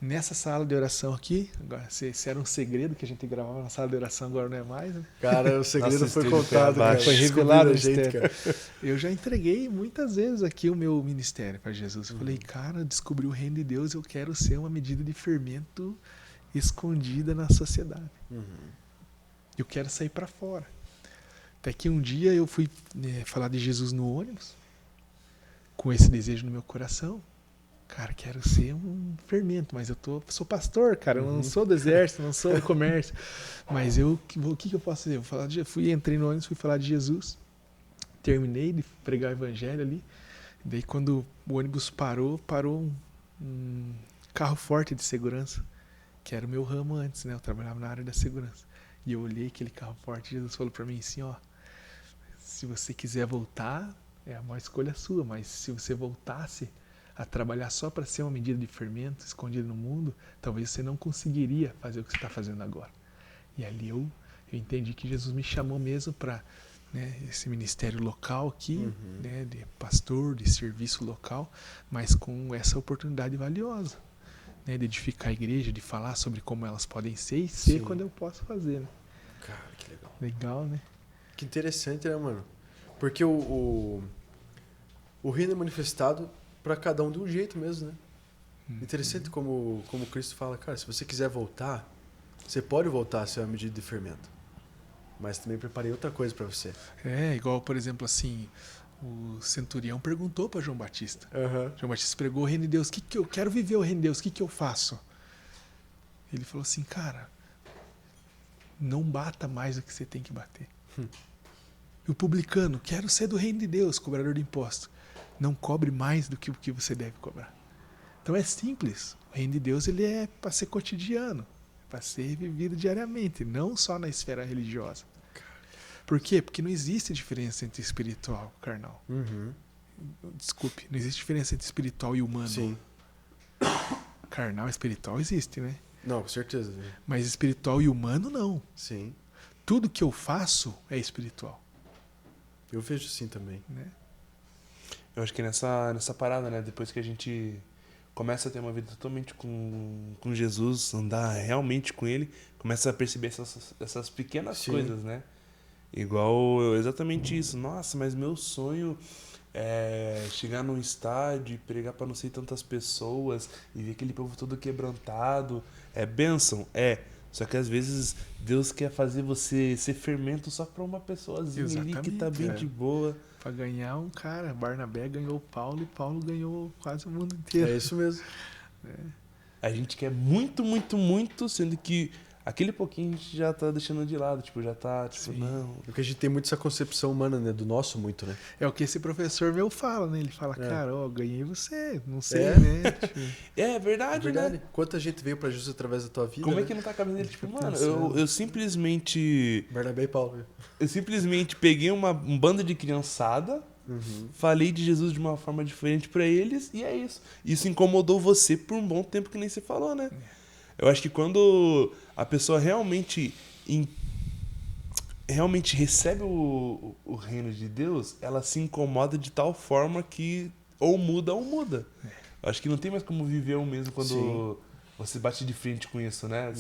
Nessa sala de oração aqui, agora, se era um segredo que a gente gravava na sala de oração, agora não é mais, né? Cara, o segredo Nossa, foi esteve contado, pé abaixo. cara. Foi revelado o Descobriram a gente, mistério. Eu já entreguei muitas vezes aqui o meu ministério para Jesus. Eu falei, cara, descobri o reino de Deus, eu quero ser uma medida de fermento escondida na sociedade. Eu quero sair para fora. Até que um dia eu fui falar de Jesus no ônibus, com esse desejo no meu coração. Cara, quero ser um fermento, mas sou pastor, cara, eu não sou do exército, não sou do comércio. Mas o que eu posso fazer? Entrei no ônibus, fui falar de Jesus, terminei de pregar o evangelho ali. Daí quando o ônibus parou um carro forte de segurança, que era o meu ramo antes, né? Eu trabalhava na área da segurança. E eu olhei aquele carro forte e Jesus falou para mim assim, ó, se você quiser voltar, é uma escolha sua, mas se você voltasse a trabalhar só para ser uma medida de fermento escondido no mundo, talvez você não conseguiria fazer o que você está fazendo agora. E ali eu entendi que Jesus me chamou mesmo para, né, esse ministério local aqui, né, de pastor, de serviço local, mas com essa oportunidade valiosa, né, de edificar a igreja, de falar sobre como elas podem ser e ser quando eu posso fazer. Né? Cara, que legal. Legal, né? Que interessante, né, mano? Porque o reino é manifestado para cada um de um jeito mesmo, né? Interessante como Cristo fala, cara, se você quiser voltar, você pode voltar a ser uma medida de fermento. Mas também preparei outra coisa para você. Igual, por exemplo, assim, o centurião perguntou para João Batista. João Batista pregou o reino de Deus. Eu quero viver o reino de Deus, o que eu faço? Ele falou assim, cara, não bata mais do que você tem que bater. E o publicano, quero ser do reino de Deus, cobrador de impostos. Não cobre mais do que o que você deve cobrar. Então é simples. O reino de Deus ele é para ser cotidiano, para ser vivido diariamente, não só na esfera religiosa. Por quê? Porque não existe diferença entre espiritual e carnal. Desculpe, não existe diferença entre espiritual e humano. Sim. Carnal e espiritual existe, né? Não, com certeza. Né? Mas espiritual e humano não. Sim. Tudo que eu faço é espiritual. Eu vejo assim também. Né? Eu acho que nessa parada, né? Depois que a gente começa a ter uma vida totalmente com Jesus, andar realmente com Ele, começa a perceber essas pequenas coisas, né? Igual exatamente isso. Nossa, mas meu sonho é chegar num estádio e pregar para não sei tantas pessoas e ver aquele povo todo quebrantado. É bênção? É. Só que às vezes Deus quer fazer você ser fermento só para uma pessoazinha ali que tá bem de boa. Para ganhar um cara, Barnabé ganhou Paulo e Paulo ganhou quase o mundo inteiro. É isso mesmo. A gente quer muito, muito, muito, sendo que aquele pouquinho a gente já tá deixando de lado, tipo, já tá, tipo, não. Porque a gente tem muito essa concepção humana, né? Do nosso muito, né? É o que esse professor meu fala, né? Ele fala, cara, ó, ganhei você, não sei, É. né? Tipo, É verdade, né? Quanta gente veio pra Jesus através da tua vida, Como né? é que não tá a cabeça dele? Tipo, mano, pensando. eu simplesmente... Barnabé e Paulo. Eu simplesmente peguei um bando de criançada, falei de Jesus de uma forma diferente pra eles, e é isso. Isso incomodou você por um bom tempo, que nem você falou, né? Eu acho que quando a pessoa realmente recebe o reino de Deus, ela se incomoda de tal forma que ou muda ou muda. Eu acho que não tem mais como viver o mesmo quando você bate de frente com isso, né?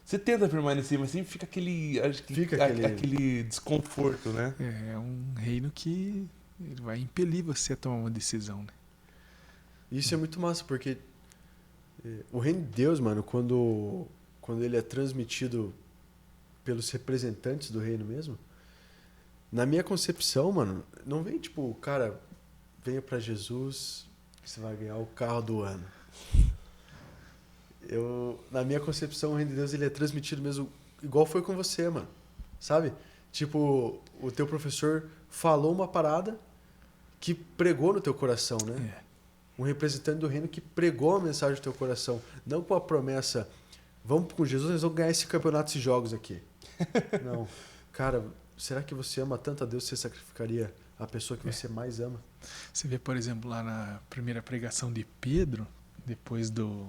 Você tenta permanecer, mas sempre fica aquele desconforto, né? é um reino que ele vai impelir você a tomar uma decisão, né? Isso é muito massa, porque o reino de Deus, mano, quando ele é transmitido pelos representantes do reino mesmo, na minha concepção, mano, não vem tipo, cara, venha pra Jesus, você vai ganhar o carro do ano. Na minha concepção, o reino de Deus ele é transmitido mesmo igual foi com você, mano. Sabe? Tipo, o teu professor falou uma parada que pregou no teu coração, né? Um representante do reino que pregou a mensagem no teu coração. Não com a promessa, vamos com Jesus, nós vamos ganhar esse campeonato, esses jogos aqui. Não. Cara, será que você ama tanto a Deus que você sacrificaria a pessoa que você mais ama? Você vê, por exemplo, lá na primeira pregação de Pedro, depois do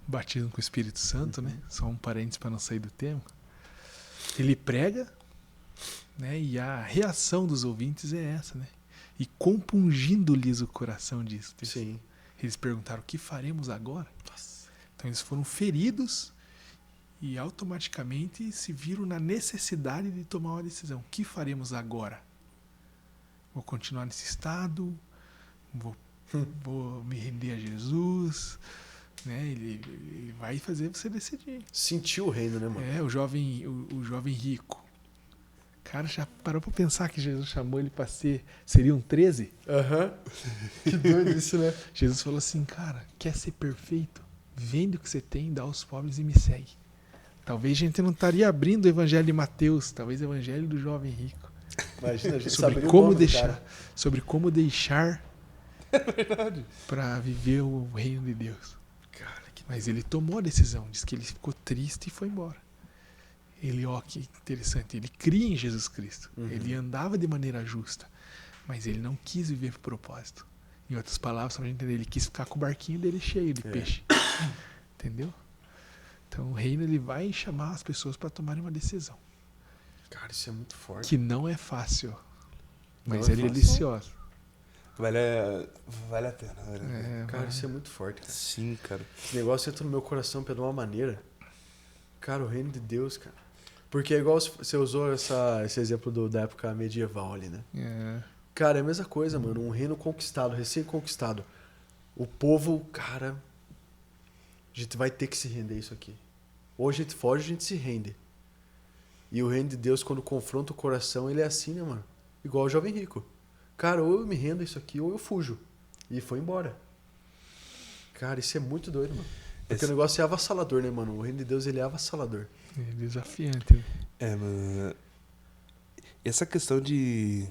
batismo com o Espírito Santo, né? Só um parênteses para não sair do tema. Ele prega, né? E a reação dos ouvintes é essa, né? E compungindo-lhes o coração disso. Sim. Eles perguntaram, o que faremos agora? Nossa. Então eles foram feridos e automaticamente se viram na necessidade de tomar uma decisão. O que faremos agora? Vou continuar nesse estado? Vou me render a Jesus? né? Ele vai fazer você decidir. Sentiu o reino, né, mano? O jovem rico. Cara, já parou pra pensar que Jesus chamou ele pra ser... Seriam 13? Aham. Que doido isso, né? Jesus falou assim, cara, quer ser perfeito? Vende o que você tem, dá aos pobres e me segue. Talvez a gente não estaria abrindo o evangelho de Mateus, talvez o evangelho do jovem rico. Imagina, a gente Sobre saberia o como nome do deixar, cara. sobre como deixar É verdade. para viver o reino de Deus. Cara, que Mas ele tomou a decisão, diz que ele ficou triste e foi embora. Ele, ó, que interessante, ele cria em Jesus Cristo. Uhum. Ele andava de maneira justa, mas ele não quis viver por propósito. Em outras palavras, pra gente entender, ele quis ficar com o barquinho dele cheio de peixe. Entendeu? Então o reino ele vai chamar as pessoas para tomarem uma decisão. Cara, isso é muito forte. Que não é fácil, mas Não é é fácil. delicioso. Vale a pena. Vale a pena. Cara, isso é muito forte, cara. Sim, cara. Esse negócio entra no meu coração de uma maneira. Cara, o reino de Deus, cara. Porque é igual você usou esse exemplo da época medieval ali, né? É. Cara, é a mesma coisa, mano. Um reino conquistado, recém-conquistado. O povo, cara... A gente vai ter que se render isso aqui. Ou a gente foge, a gente se rende. E o reino de Deus, quando confronta o coração, ele é assim, né, mano? Igual o jovem rico. Cara, ou eu me rendo a isso aqui, ou eu fujo. E foi embora. Cara, isso é muito doido, mano. Porque o negócio é avassalador, né, mano? O reino de Deus, ele é avassalador. É desafiante. Né? Mano. Essa questão de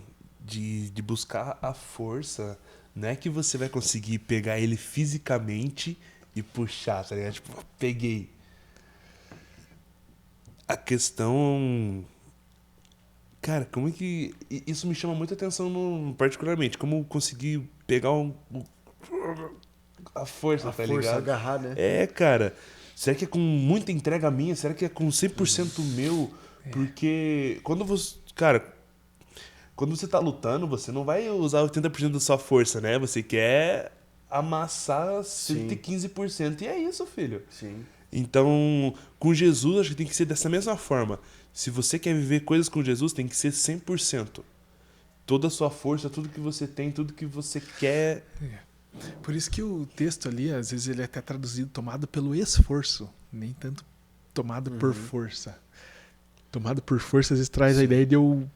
buscar a força, não é que você vai conseguir pegar ele fisicamente e puxar, tá ligado? Tipo, peguei. A questão... Cara, como é que... Isso me chama muita atenção particularmente. Como conseguir pegar a força, tá ligado? Agarrar, né? Cara. Será que é com muita entrega minha? Será que é com 100% meu? Porque quando você... Cara, quando você tá lutando, você não vai usar 80% da sua força, né? Você quer amassar 115%. E é isso, filho. Sim. Então, com Jesus, acho que tem que ser dessa mesma forma. Se você quer viver coisas com Jesus, tem que ser 100%. Toda a sua força, tudo que você tem, tudo que você quer. Por isso que o texto ali, às vezes, ele é até traduzido tomado pelo esforço, nem tanto tomado por força. Tomado por força, às vezes traz a ideia de eu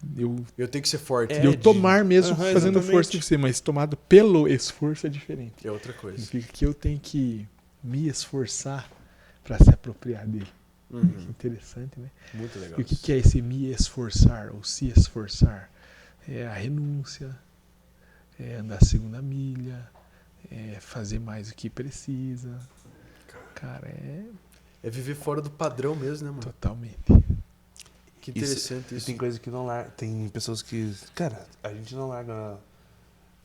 tenho que ser forte. de eu tomar mesmo fazendo exatamente. força de você, mas tomado pelo esforço é diferente. É outra coisa. Significa que eu tenho que me esforçar para se apropriar dele. Interessante, né? Muito legal. E o que é esse me esforçar ou se esforçar? É a renúncia, é andar a segunda milha, é fazer mais o que precisa. Cara, É viver fora do padrão mesmo, né, mano? totalmente. Que interessante isso. Tem coisa que não larga. Tem pessoas que. Cara, a gente não larga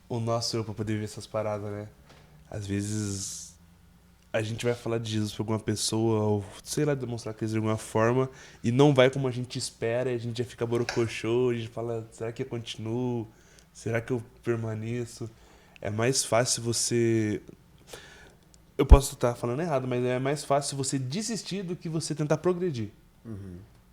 o nosso eu pra poder ver essas paradas, né? Às vezes a gente vai falar de Jesus pra alguma pessoa, ou sei lá, demonstrar Cristo de alguma forma, e não vai como a gente espera, e a gente já fica borocochô, a gente fala, será que eu continuo? Será que eu permaneço? É mais fácil você... Eu posso estar falando errado, mas é mais fácil você desistir do que você tentar progredir.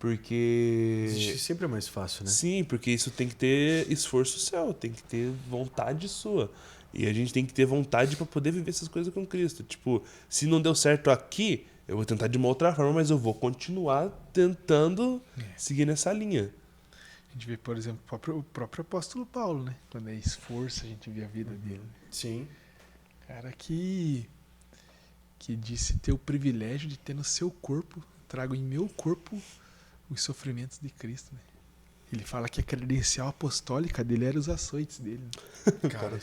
Porque... Desistir sempre é mais fácil, né? Sim, porque isso tem que ter esforço seu, tem que ter vontade sua. E a gente tem que ter vontade para poder viver essas coisas com Cristo. Tipo, se não deu certo aqui, eu vou tentar de uma outra forma, mas eu vou continuar tentando seguir nessa linha. A gente vê, por exemplo, o próprio apóstolo Paulo, né? Quando é esforço, a gente vê a vida dele. Sim. Cara que disse ter o privilégio de ter no seu corpo, trago em meu corpo os sofrimentos de Cristo, né? Ele fala que a credencial apostólica dele era os açoites dele. Né? Cara,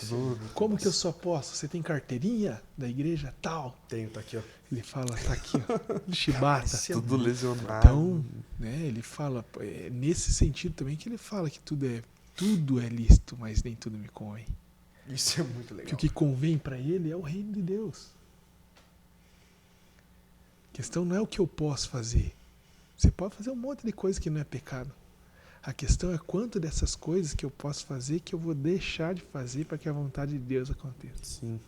Como que eu só posso? Você tem carteirinha da igreja tal? Tenho, tá aqui, ó. Ele fala, tá aqui, ó, chibata. Tudo lesionado. Então, né, ele fala, nesse sentido também que ele fala que tudo é lícito, mas nem tudo me convém. Isso é muito legal. Que o que convém para ele é o reino de Deus. A questão não é o que eu posso fazer. Você pode fazer um monte de coisa que não é pecado. A questão é quanto dessas coisas que eu posso fazer que eu vou deixar de fazer para que a vontade de Deus aconteça. Sim.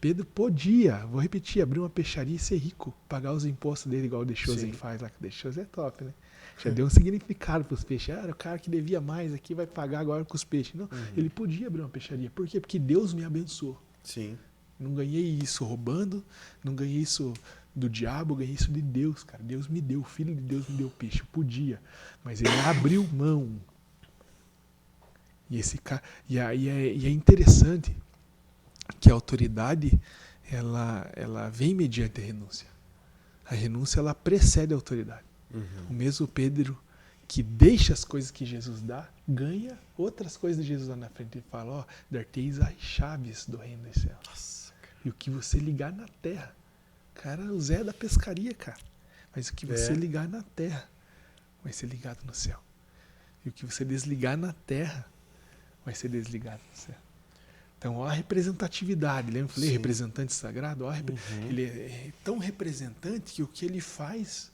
Pedro podia, vou repetir, abrir uma peixaria e ser rico, pagar os impostos dele igual o Dechosen Sim. faz lá, que o Dechosen é top, né? Já deu um significado para os peixes. Era o cara que devia mais aqui, vai pagar agora com os peixes. Não, ele podia abrir uma peixaria. Por quê? Porque Deus me abençoou. Sim. Não ganhei isso roubando, não ganhei isso do diabo, eu ganhei isso de Deus, cara. Deus me deu, o Filho de Deus me deu peixe. Eu podia, mas ele abriu mão. E esse cara, e é interessante que a autoridade ela vem mediante a renúncia. A renúncia ela precede a autoridade. O mesmo Pedro que deixa as coisas que Jesus dá, ganha outras coisas de Jesus lá na frente. Ele fala, ó, dar-te-eis as chaves do reino dos céus. Nossa, e o que você ligar na terra. Cara, o Zé da pescaria, cara. Mas o que você ligar na terra vai ser ligado no céu. E o que você desligar na terra vai ser desligado no céu. Então, ó a representatividade. Lembra que eu falei representante sagrado? Ele é tão representante que o que ele faz,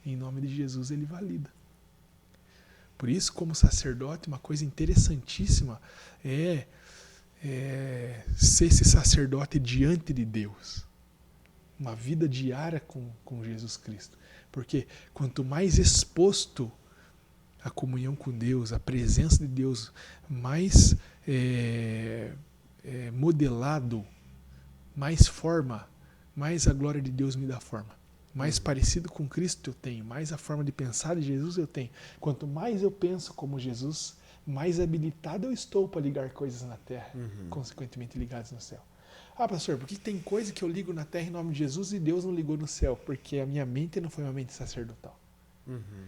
em nome de Jesus, ele valida. Por isso, como sacerdote, uma coisa interessantíssima é ser esse sacerdote diante de Deus. Uma vida diária com Jesus Cristo. Porque quanto mais exposto a comunhão com Deus, a presença de Deus, mais modelado, mais forma, mais a glória de Deus me dá forma. Mais parecido com Cristo eu tenho, mais a forma de pensar de Jesus eu tenho. Quanto mais eu penso como Jesus, mais habilitado eu estou para ligar coisas na terra, consequentemente ligadas no céu. Ah, pastor, por que tem coisa que eu ligo na terra em nome de Jesus e Deus não ligou no céu? Porque a minha mente não foi uma mente sacerdotal.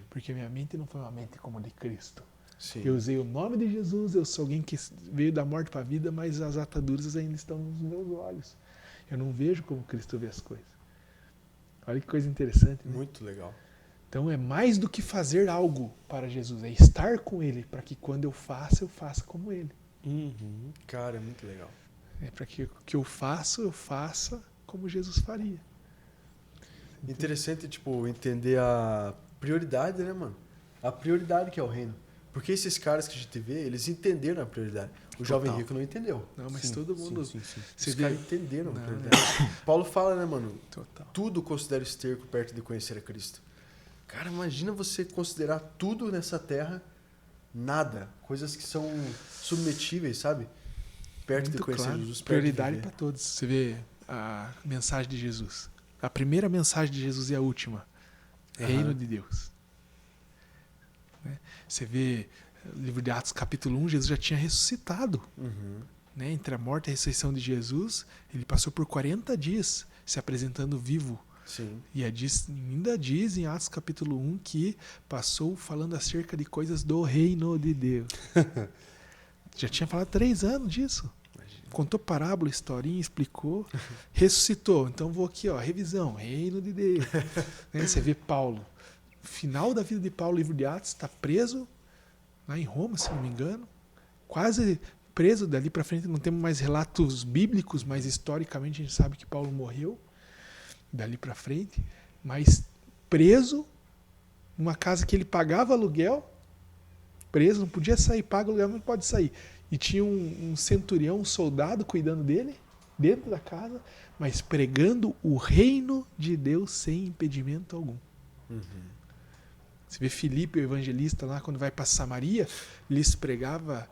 Porque a minha mente não foi uma mente como a de Cristo. Sim. Eu usei o nome de Jesus, eu sou alguém que veio da morte para a vida, mas as ataduras ainda estão nos meus olhos. Eu não vejo como Cristo vê as coisas. Olha que coisa interessante, né? Muito legal. Então é mais do que fazer algo para Jesus, é estar com Ele, para que quando eu faça como Ele. Cara, é muito legal. É para que o que eu faça como Jesus faria. Interessante, tipo, entender a prioridade, né, mano? A prioridade que é o reino. Porque esses caras que a gente vê, eles entenderam a prioridade. O jovem rico não entendeu. Não, mas todo mundo... Os caras entenderam a prioridade. Paulo fala, né, mano? Total. Tudo considero esterco perto de conhecer a Cristo. Cara, imagina você considerar tudo nessa terra nada. Coisas que são submetíveis, sabe? Perto muito de conhecer claro. Jesus. Prioridade para todos. Você vê a mensagem de Jesus. A primeira mensagem de Jesus e a última. Reino de Deus. Você vê o livro de Atos capítulo 1, Jesus já tinha ressuscitado. Né? Entre a morte e a ressurreição de Jesus, ele passou por 40 dias se apresentando vivo. Sim. E ainda diz em Atos capítulo 1 que passou falando acerca de coisas do reino de Deus. Já tinha falado 3 anos disso. Contou parábola, historinha, explicou, ressuscitou. Então vou aqui, ó, revisão, reino de Deus. Né? Você vê Paulo. Final da vida de Paulo, livro de Atos, está preso lá em Roma, se não me engano. Quase preso, dali para frente não temos mais relatos bíblicos, mas historicamente a gente sabe que Paulo morreu dali para frente, mas preso numa casa que ele pagava aluguel, preso, não podia sair, paga aluguel, mas não pode sair. E tinha um centurião, um soldado cuidando dele, dentro da casa, mas pregando o reino de Deus sem impedimento algum. Você vê Filipe, o evangelista, lá quando vai para Samaria, lhes pregava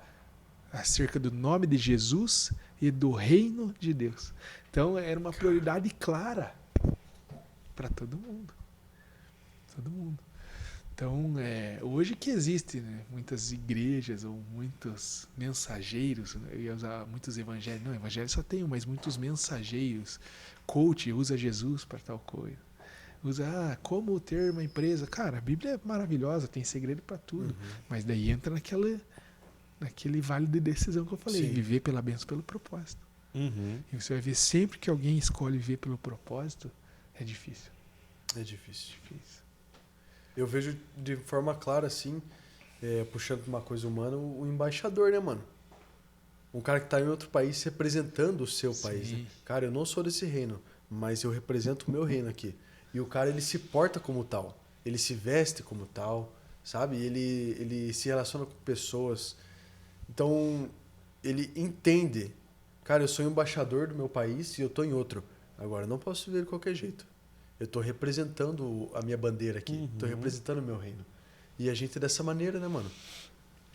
acerca do nome de Jesus e do reino de Deus. Então era uma prioridade clara para todo mundo. Todo mundo. Então, hoje que existe, né, muitas igrejas ou muitos mensageiros, eu ia usar muitos evangelhos, não, evangelho só tem um, mas muitos mensageiros, coach, usa Jesus para tal coisa. Usa como ter uma empresa. Cara, a Bíblia é maravilhosa, tem segredo para tudo, mas daí entra naquele vale de decisão que eu falei, viver pela bênção, pelo propósito. E você vai ver sempre que alguém escolhe viver pelo propósito, é difícil. É difícil. Eu vejo de forma clara, assim, puxando uma coisa humana, o embaixador, né, mano? Um cara que está em outro país representando o seu país. Né? Cara, eu não sou desse reino, mas eu represento o meu reino aqui. E o cara, ele se porta como tal. Ele se veste como tal, sabe? Ele se relaciona com pessoas. Então, ele entende. Cara, eu sou embaixador do meu país e eu estou em outro. Agora, eu não posso viver de qualquer jeito. Eu estou representando a minha bandeira aqui. Estou representando o meu reino. E a gente é dessa maneira, né, mano?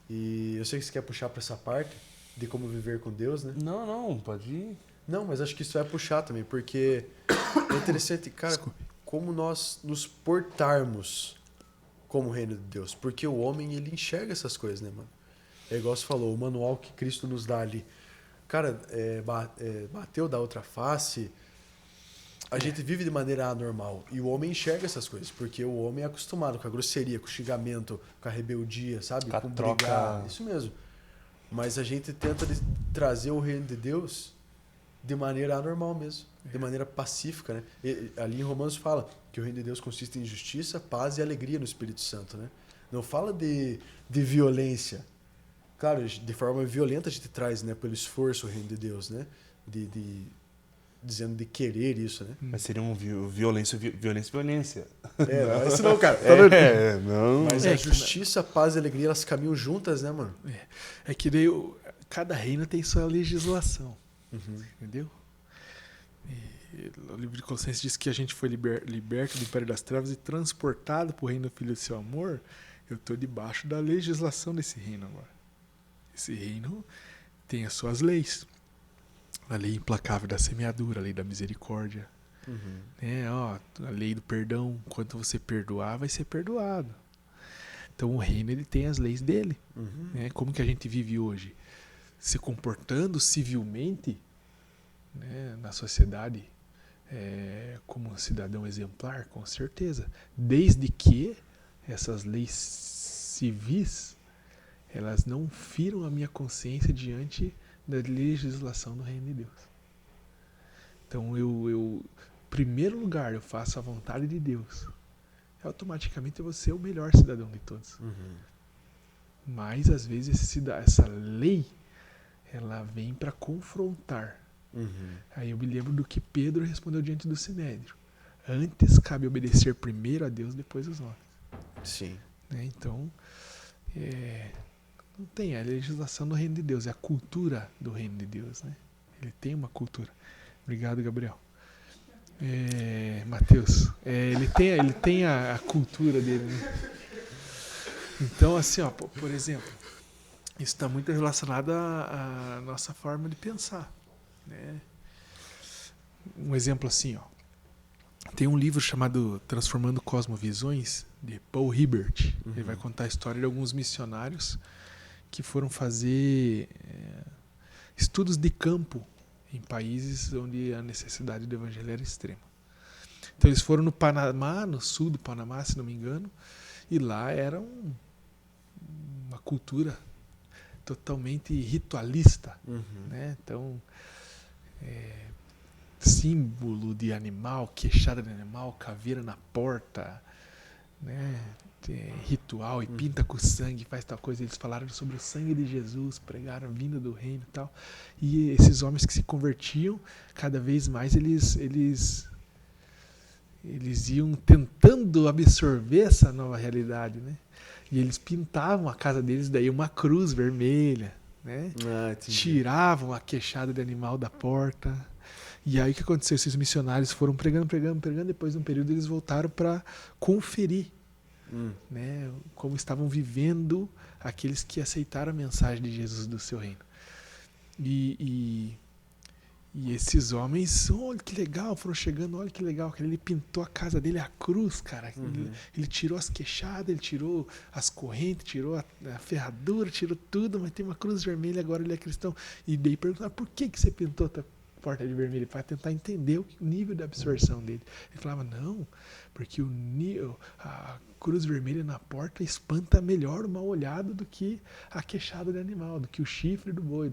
E eu sei que você quer puxar para essa parte de como viver com Deus, né? Não, pode ir. Não, mas acho que isso vai puxar também, porque é interessante, cara, como nós nos portarmos como o reino de Deus. Porque o homem, ele enxerga essas coisas, né, mano? É igual você falou, o manual que Cristo nos dá ali. Cara, bateu da outra face. A gente vive de maneira anormal. E o homem enxerga essas coisas. Porque o homem é acostumado com a grosseria, com o xingamento, com a rebeldia, sabe? Com a troca. Brigar. Isso mesmo. Mas a gente tenta trazer o reino de Deus de maneira anormal mesmo. De maneira pacífica, né? E, ali em Romanos fala que o reino de Deus consiste em justiça, paz e alegria no Espírito Santo, né? Não fala de violência. Claro, de forma violenta a gente traz, né, pelo esforço o reino de Deus, né? Dizendo de querer isso, né? Mas seria um violência. Não, isso não, cara. Não. Mas a justiça, a paz e a alegria, elas caminham juntas, né, mano? É que daí cada reino tem sua legislação, entendeu? E o livro de Colossenses diz que a gente foi liberto do império das trevas e transportado para o reino do Filho do seu amor. Eu estou debaixo da legislação desse reino agora. Esse reino tem as suas leis. A lei implacável da semeadura, a lei da misericórdia. A lei do perdão. Quanto você perdoar, vai ser perdoado. Então o reino, ele tem as leis dele. Né? Como que a gente vive hoje? Se comportando civilmente, né, na sociedade, como um cidadão exemplar, com certeza. Desde que essas leis civis, elas não firam a minha consciência diante da legislação do reino de Deus. Então, em primeiro lugar, eu faço a vontade de Deus. Automaticamente eu vou ser o melhor cidadão de todos. Mas, às vezes, essa lei, ela vem para confrontar. Aí eu me lembro do que Pedro respondeu diante do Sinédrio. Antes cabe obedecer primeiro a Deus, depois aos homens. Sim. Né? Então, não tem a legislação do reino de Deus, é a cultura do reino de Deus, né? Ele tem uma cultura. Obrigado, Gabriel. Mateus, ele tem a cultura dele, né? Então, assim, ó, por exemplo, isso está muito relacionado à nossa forma de pensar, né? Um exemplo assim, ó. Tem um livro chamado Transformando Cosmovisões, de Paul Hibbert. Ele vai contar a história de alguns missionários que foram fazer estudos de campo em países onde a necessidade do evangelho era extrema. Então eles foram no Panamá, no sul do Panamá, se não me engano, e lá era uma cultura totalmente ritualista, né? Então, símbolo de animal, queixada de animal, caveira na porta, né? Ritual e pinta com sangue, faz tal coisa. Eles falaram sobre o sangue de Jesus, pregaram a vinda do reino e tal. E esses homens que se convertiam, cada vez mais eles iam tentando absorver essa nova realidade, né? E eles pintavam a casa deles daí uma cruz vermelha, né? Tiravam a queixada de animal da porta. E aí o que aconteceu? Esses missionários foram pregando, depois de um período eles voltaram para conferir, né, como estavam vivendo aqueles que aceitaram a mensagem de Jesus do seu reino. E esses homens, olha que legal, foram chegando, olha que legal, ele pintou a casa dele, a cruz, cara. Ele tirou as queixadas, ele tirou as correntes, tirou a ferradura, tirou tudo, mas tem uma cruz vermelha, agora ele é cristão. E daí perguntaram, por que você pintou a porta de vermelho? Para tentar entender o nível de absorção dele. Ele falava, não, porque a cruz vermelha na porta espanta melhor o mal olhado do que a queixada de animal, do que o chifre do boi.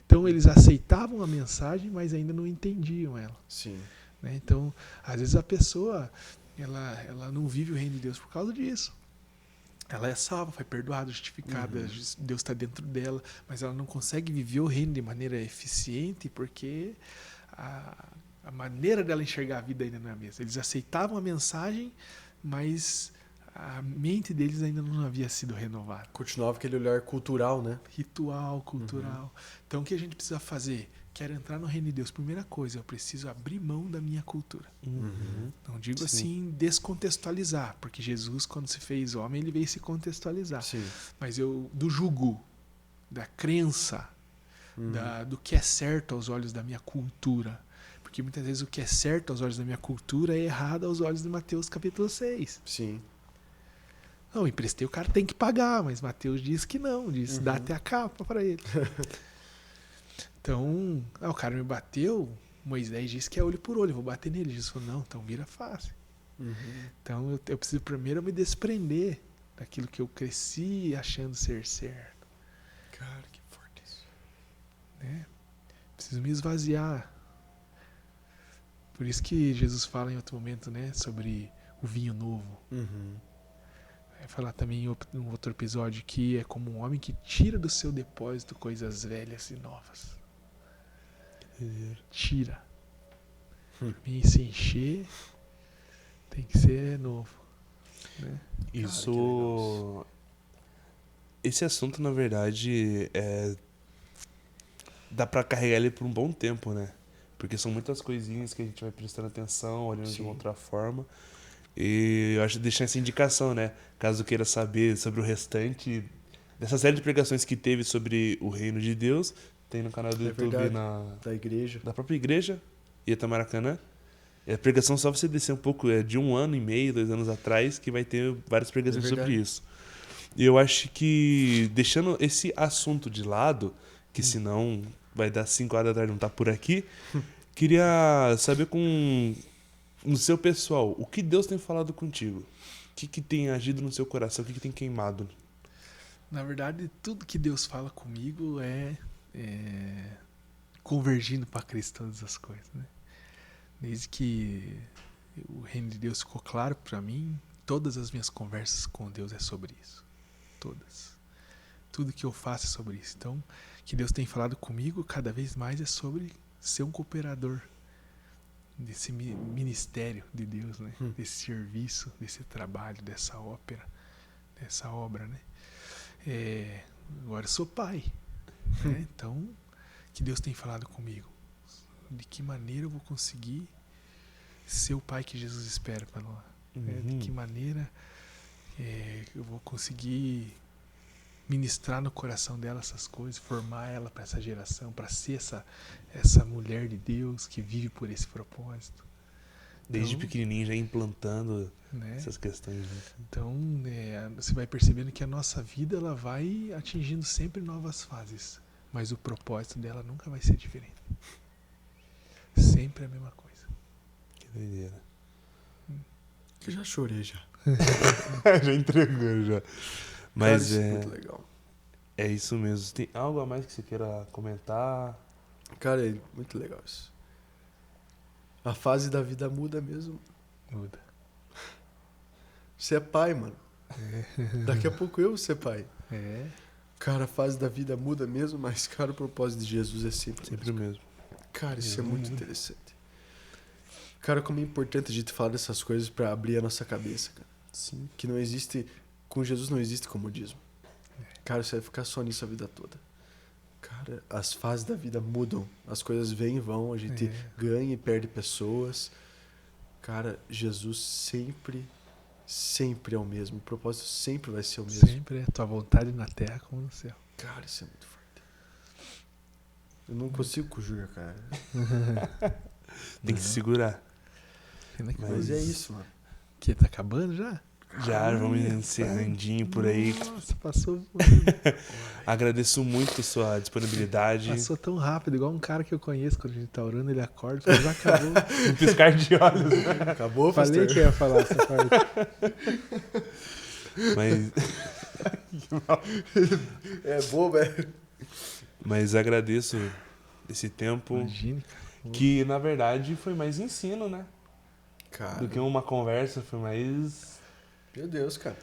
Então eles aceitavam a mensagem, mas ainda não entendiam ela. Sim. Né? Então, às vezes a pessoa ela não vive o reino de Deus por causa disso. Ela é salva, foi perdoada, justificada, Deus está dentro dela, mas ela não consegue viver o reino de maneira eficiente porque a maneira dela enxergar a vida ainda não é a mesma. Eles aceitavam a mensagem, mas a mente deles ainda não havia sido renovada. Continuava aquele olhar cultural, né? Ritual, cultural. Então o que a gente precisa fazer? Quero entrar no reino de Deus. Primeira coisa, eu preciso abrir mão da minha cultura. Não digo assim descontextualizar, porque Jesus, quando se fez homem, ele veio se contextualizar. Sim. Mas do jugo, da crença, do que é certo aos olhos da minha cultura. Porque muitas vezes o que é certo aos olhos da minha cultura é errado aos olhos de Mateus capítulo 6. Sim. Não, emprestei, o cara tem que pagar, mas Mateus diz que não, diz dá até a capa para ele. Então, o cara me bateu, Moisés disse que é olho por olho, eu vou bater nele. Jesus falou, não, então vira face. Então eu preciso primeiro me desprender daquilo que eu cresci achando ser certo. Cara, que forte isso. Né? Preciso me esvaziar. Por isso que Jesus fala em outro momento, né, sobre o vinho novo. Vai falar também em um outro episódio que é como um homem que tira do seu depósito coisas velhas e novas. Tira. E se encher, tem que ser novo. Né? Isso. Esse assunto, na verdade, dá pra carregar ele por um bom tempo, né? Porque são muitas coisinhas que a gente vai prestando atenção, olhando de uma outra forma. E eu acho que deixar essa indicação, né? Caso queira saber sobre o restante dessa série de pregações que teve sobre o reino de Deus, tem no canal do YouTube da igreja. Da própria igreja, Itamaracanã. A pregação, só você descer um pouco, é de 1 ano e meio, 2 anos atrás, que vai ter várias pregações sobre isso. E eu acho que, deixando esse assunto de lado, que senão vai dar 5 horas da tarde, não tá por aqui, queria saber no seu pessoal, o que Deus tem falado contigo? O que tem agido no seu coração? O que tem queimado? Na verdade, tudo que Deus fala comigo é convergindo para Cristo todas as coisas, né? Desde que o reino de Deus ficou claro para mim, todas as minhas conversas com Deus é sobre isso. Todas. Tudo que eu faço é sobre isso. Então, o que Deus tem falado comigo cada vez mais é sobre ser um cooperador desse ministério de Deus, né? Desse serviço, desse trabalho, dessa ópera, dessa obra, né? Agora eu sou pai, né? Então, o que Deus tem falado comigo? De que maneira eu vou conseguir ser o pai que Jesus espera para nós? De que maneira eu vou conseguir ministrar no coração dela essas coisas, formar ela para essa geração, para ser essa mulher de Deus que vive por esse propósito. Desde Então, pequenininho já implantando, né, essas questões. Né? Então, você vai percebendo que a nossa vida ela vai atingindo sempre novas fases, mas o propósito dela nunca vai ser diferente. Sempre a mesma coisa. Que doideira. Eu já chorei já. Já entregou, já. Mas cara, isso é muito legal. É isso mesmo. Tem algo a mais que você queira comentar? Cara, é muito legal isso. A fase da vida muda mesmo. Muda. Você é pai, mano. Daqui a pouco eu vou ser pai. Cara, a fase da vida muda mesmo, mas, cara, o propósito de Jesus é sempre o mesmo. Cara, isso é muito interessante. Cara, como é importante a gente falar dessas coisas pra abrir a nossa cabeça, cara. Sim. Que não existe... Com Jesus não existe comodismo. Cara, você vai ficar só nisso a vida toda. Cara, as fases da vida mudam. As coisas vêm e vão. A gente ganha e perde pessoas. Cara, Jesus sempre é o mesmo. O propósito sempre vai ser o mesmo. Sempre é tua vontade na terra como no céu. Cara, isso é muito forte. Eu não consigo conjugar, cara. Tem que se segurar. Mas é isso, mano. Que tá acabando já? Já, vamos encerrandinho por aí. Nossa, passou. Agradeço muito a sua disponibilidade. Passou tão rápido, igual um cara que eu conheço, quando a gente tá orando, ele acorda, mas já acabou. Um piscar de olhos. Né? Acabou, Falei pastor? que ia falar essa parte. Mas... É bobo, é. Mas agradeço esse tempo. Imagine, cara. Que, na verdade, foi mais ensino, né? Cara. Do que uma conversa, foi mais... Meu Deus, cara.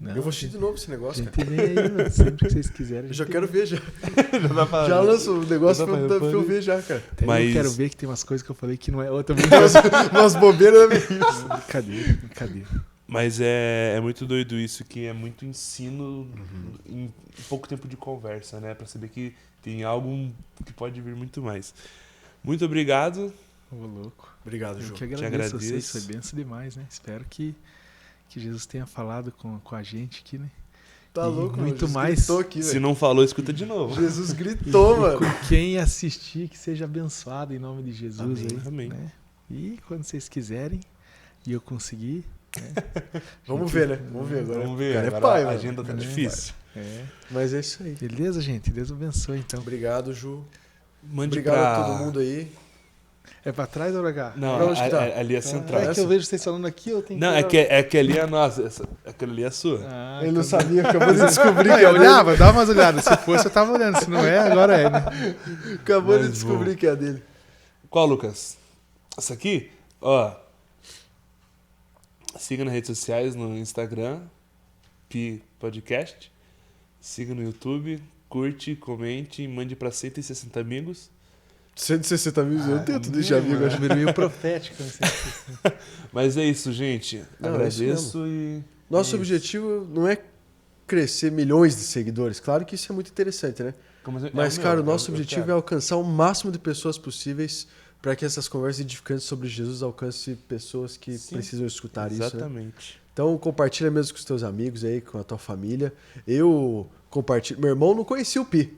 Não, eu vou assistir de novo esse a negócio, gente cara. vem aí, mano, sempre que vocês quiserem. Eu já quero ver, já. Já dá pra... Já lança o negócio Já dá pra pra eu ver já, cara. Mas- Eu quero ver que tem umas coisas que eu falei que não é outra. Umas bobeiras da minha. Brincadeira. Mas é muito doido isso, que é muito ensino em pouco tempo de conversa, né? Pra saber que tem algo que pode vir muito mais. Muito obrigado. Ô, louco. Obrigado, Eu João. que Te agradeço a agradeço. vocês, foi benção demais, né? Espero que Jesus tenha falado com a gente aqui, né? Tá louco, mano. muito Jesus mais. gritou aqui, Se velho. não falou, escuta de novo. Jesus gritou, mano. Com quem assistir, que seja abençoado em nome de Jesus. Amém, aí, amém. né? E quando vocês quiserem, e eu conseguir, né? Vamos ver, né? Vamos ver agora. Vamos O ver, cara agora é pai, a mano. agenda tá É. difícil. É. Mas é isso aí. Beleza, gente? Deus abençoe, então. Obrigado, Ju. Mande Obrigado pra... a todo mundo aí. É pra trás ou pra cá? Não, Pra onde que tá? ali é central. É que eu vejo vocês falando aqui, eu tenho Não, é que ali é nossa. Aquela ali é sua. Ah, Ele não então- sabia, acabou de descobrir Não, que eu é dele. olhava, dava umas olhadas. Se fosse, eu tava olhando. Se não é, agora é, né? Acabou de Mas descobrir bom. que é dele. Qual, Lucas? Essa aqui? Ó. Siga nas redes sociais, no Instagram, Pi Podcast. Siga no YouTube, curte, comente, mande pra 160 amigos. 160 mil, eu tento deixar amigo. É Acho. um número meio profético. Não sei. Mas é isso, gente. Não, é isso Agradeço e. Nosso é isso. objetivo não é crescer milhões de seguidores. Claro que isso é muito interessante, né? Mas, cara, o nosso objetivo é alcançar o máximo de pessoas possíveis para que essas conversas edificantes sobre Jesus alcancem pessoas que Sim, precisam escutar isso, né? Exatamente. Então, compartilha mesmo com os teus amigos aí, com a tua família. Eu compartilho. Meu irmão não conhecia o Pi.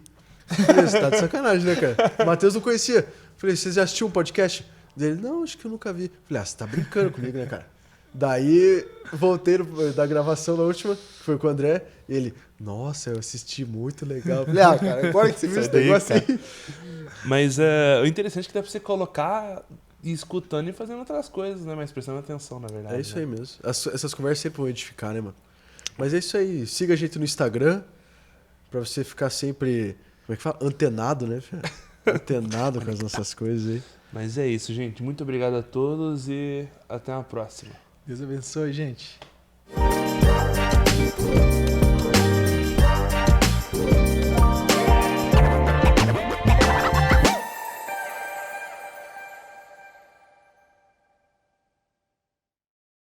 Falei, você tá de sacanagem, né, cara? O Matheus não conhecia. Falei, você já assistiu um podcast? Dele, não, acho que eu nunca vi. Falei, você tá brincando comigo, né, cara? Daí, voltei da gravação na última, que foi com o André. Ele, nossa, eu assisti, muito legal. Falei, cara, agora que você viu esse daí, negócio cara. aí. Mas o interessante é que dá pra você colocar e escutando e fazendo outras coisas, né? Mas prestando atenção, na verdade. É isso né? aí mesmo. Essas conversas sempre vão edificar, né, mano? Mas é isso aí. Siga a gente no Instagram pra você ficar sempre, como é que fala? Antenado, né? Filho? Antenado com as nossas coisas aí. Mas é isso, gente. Muito obrigado a todos e até a próxima. Deus abençoe, gente.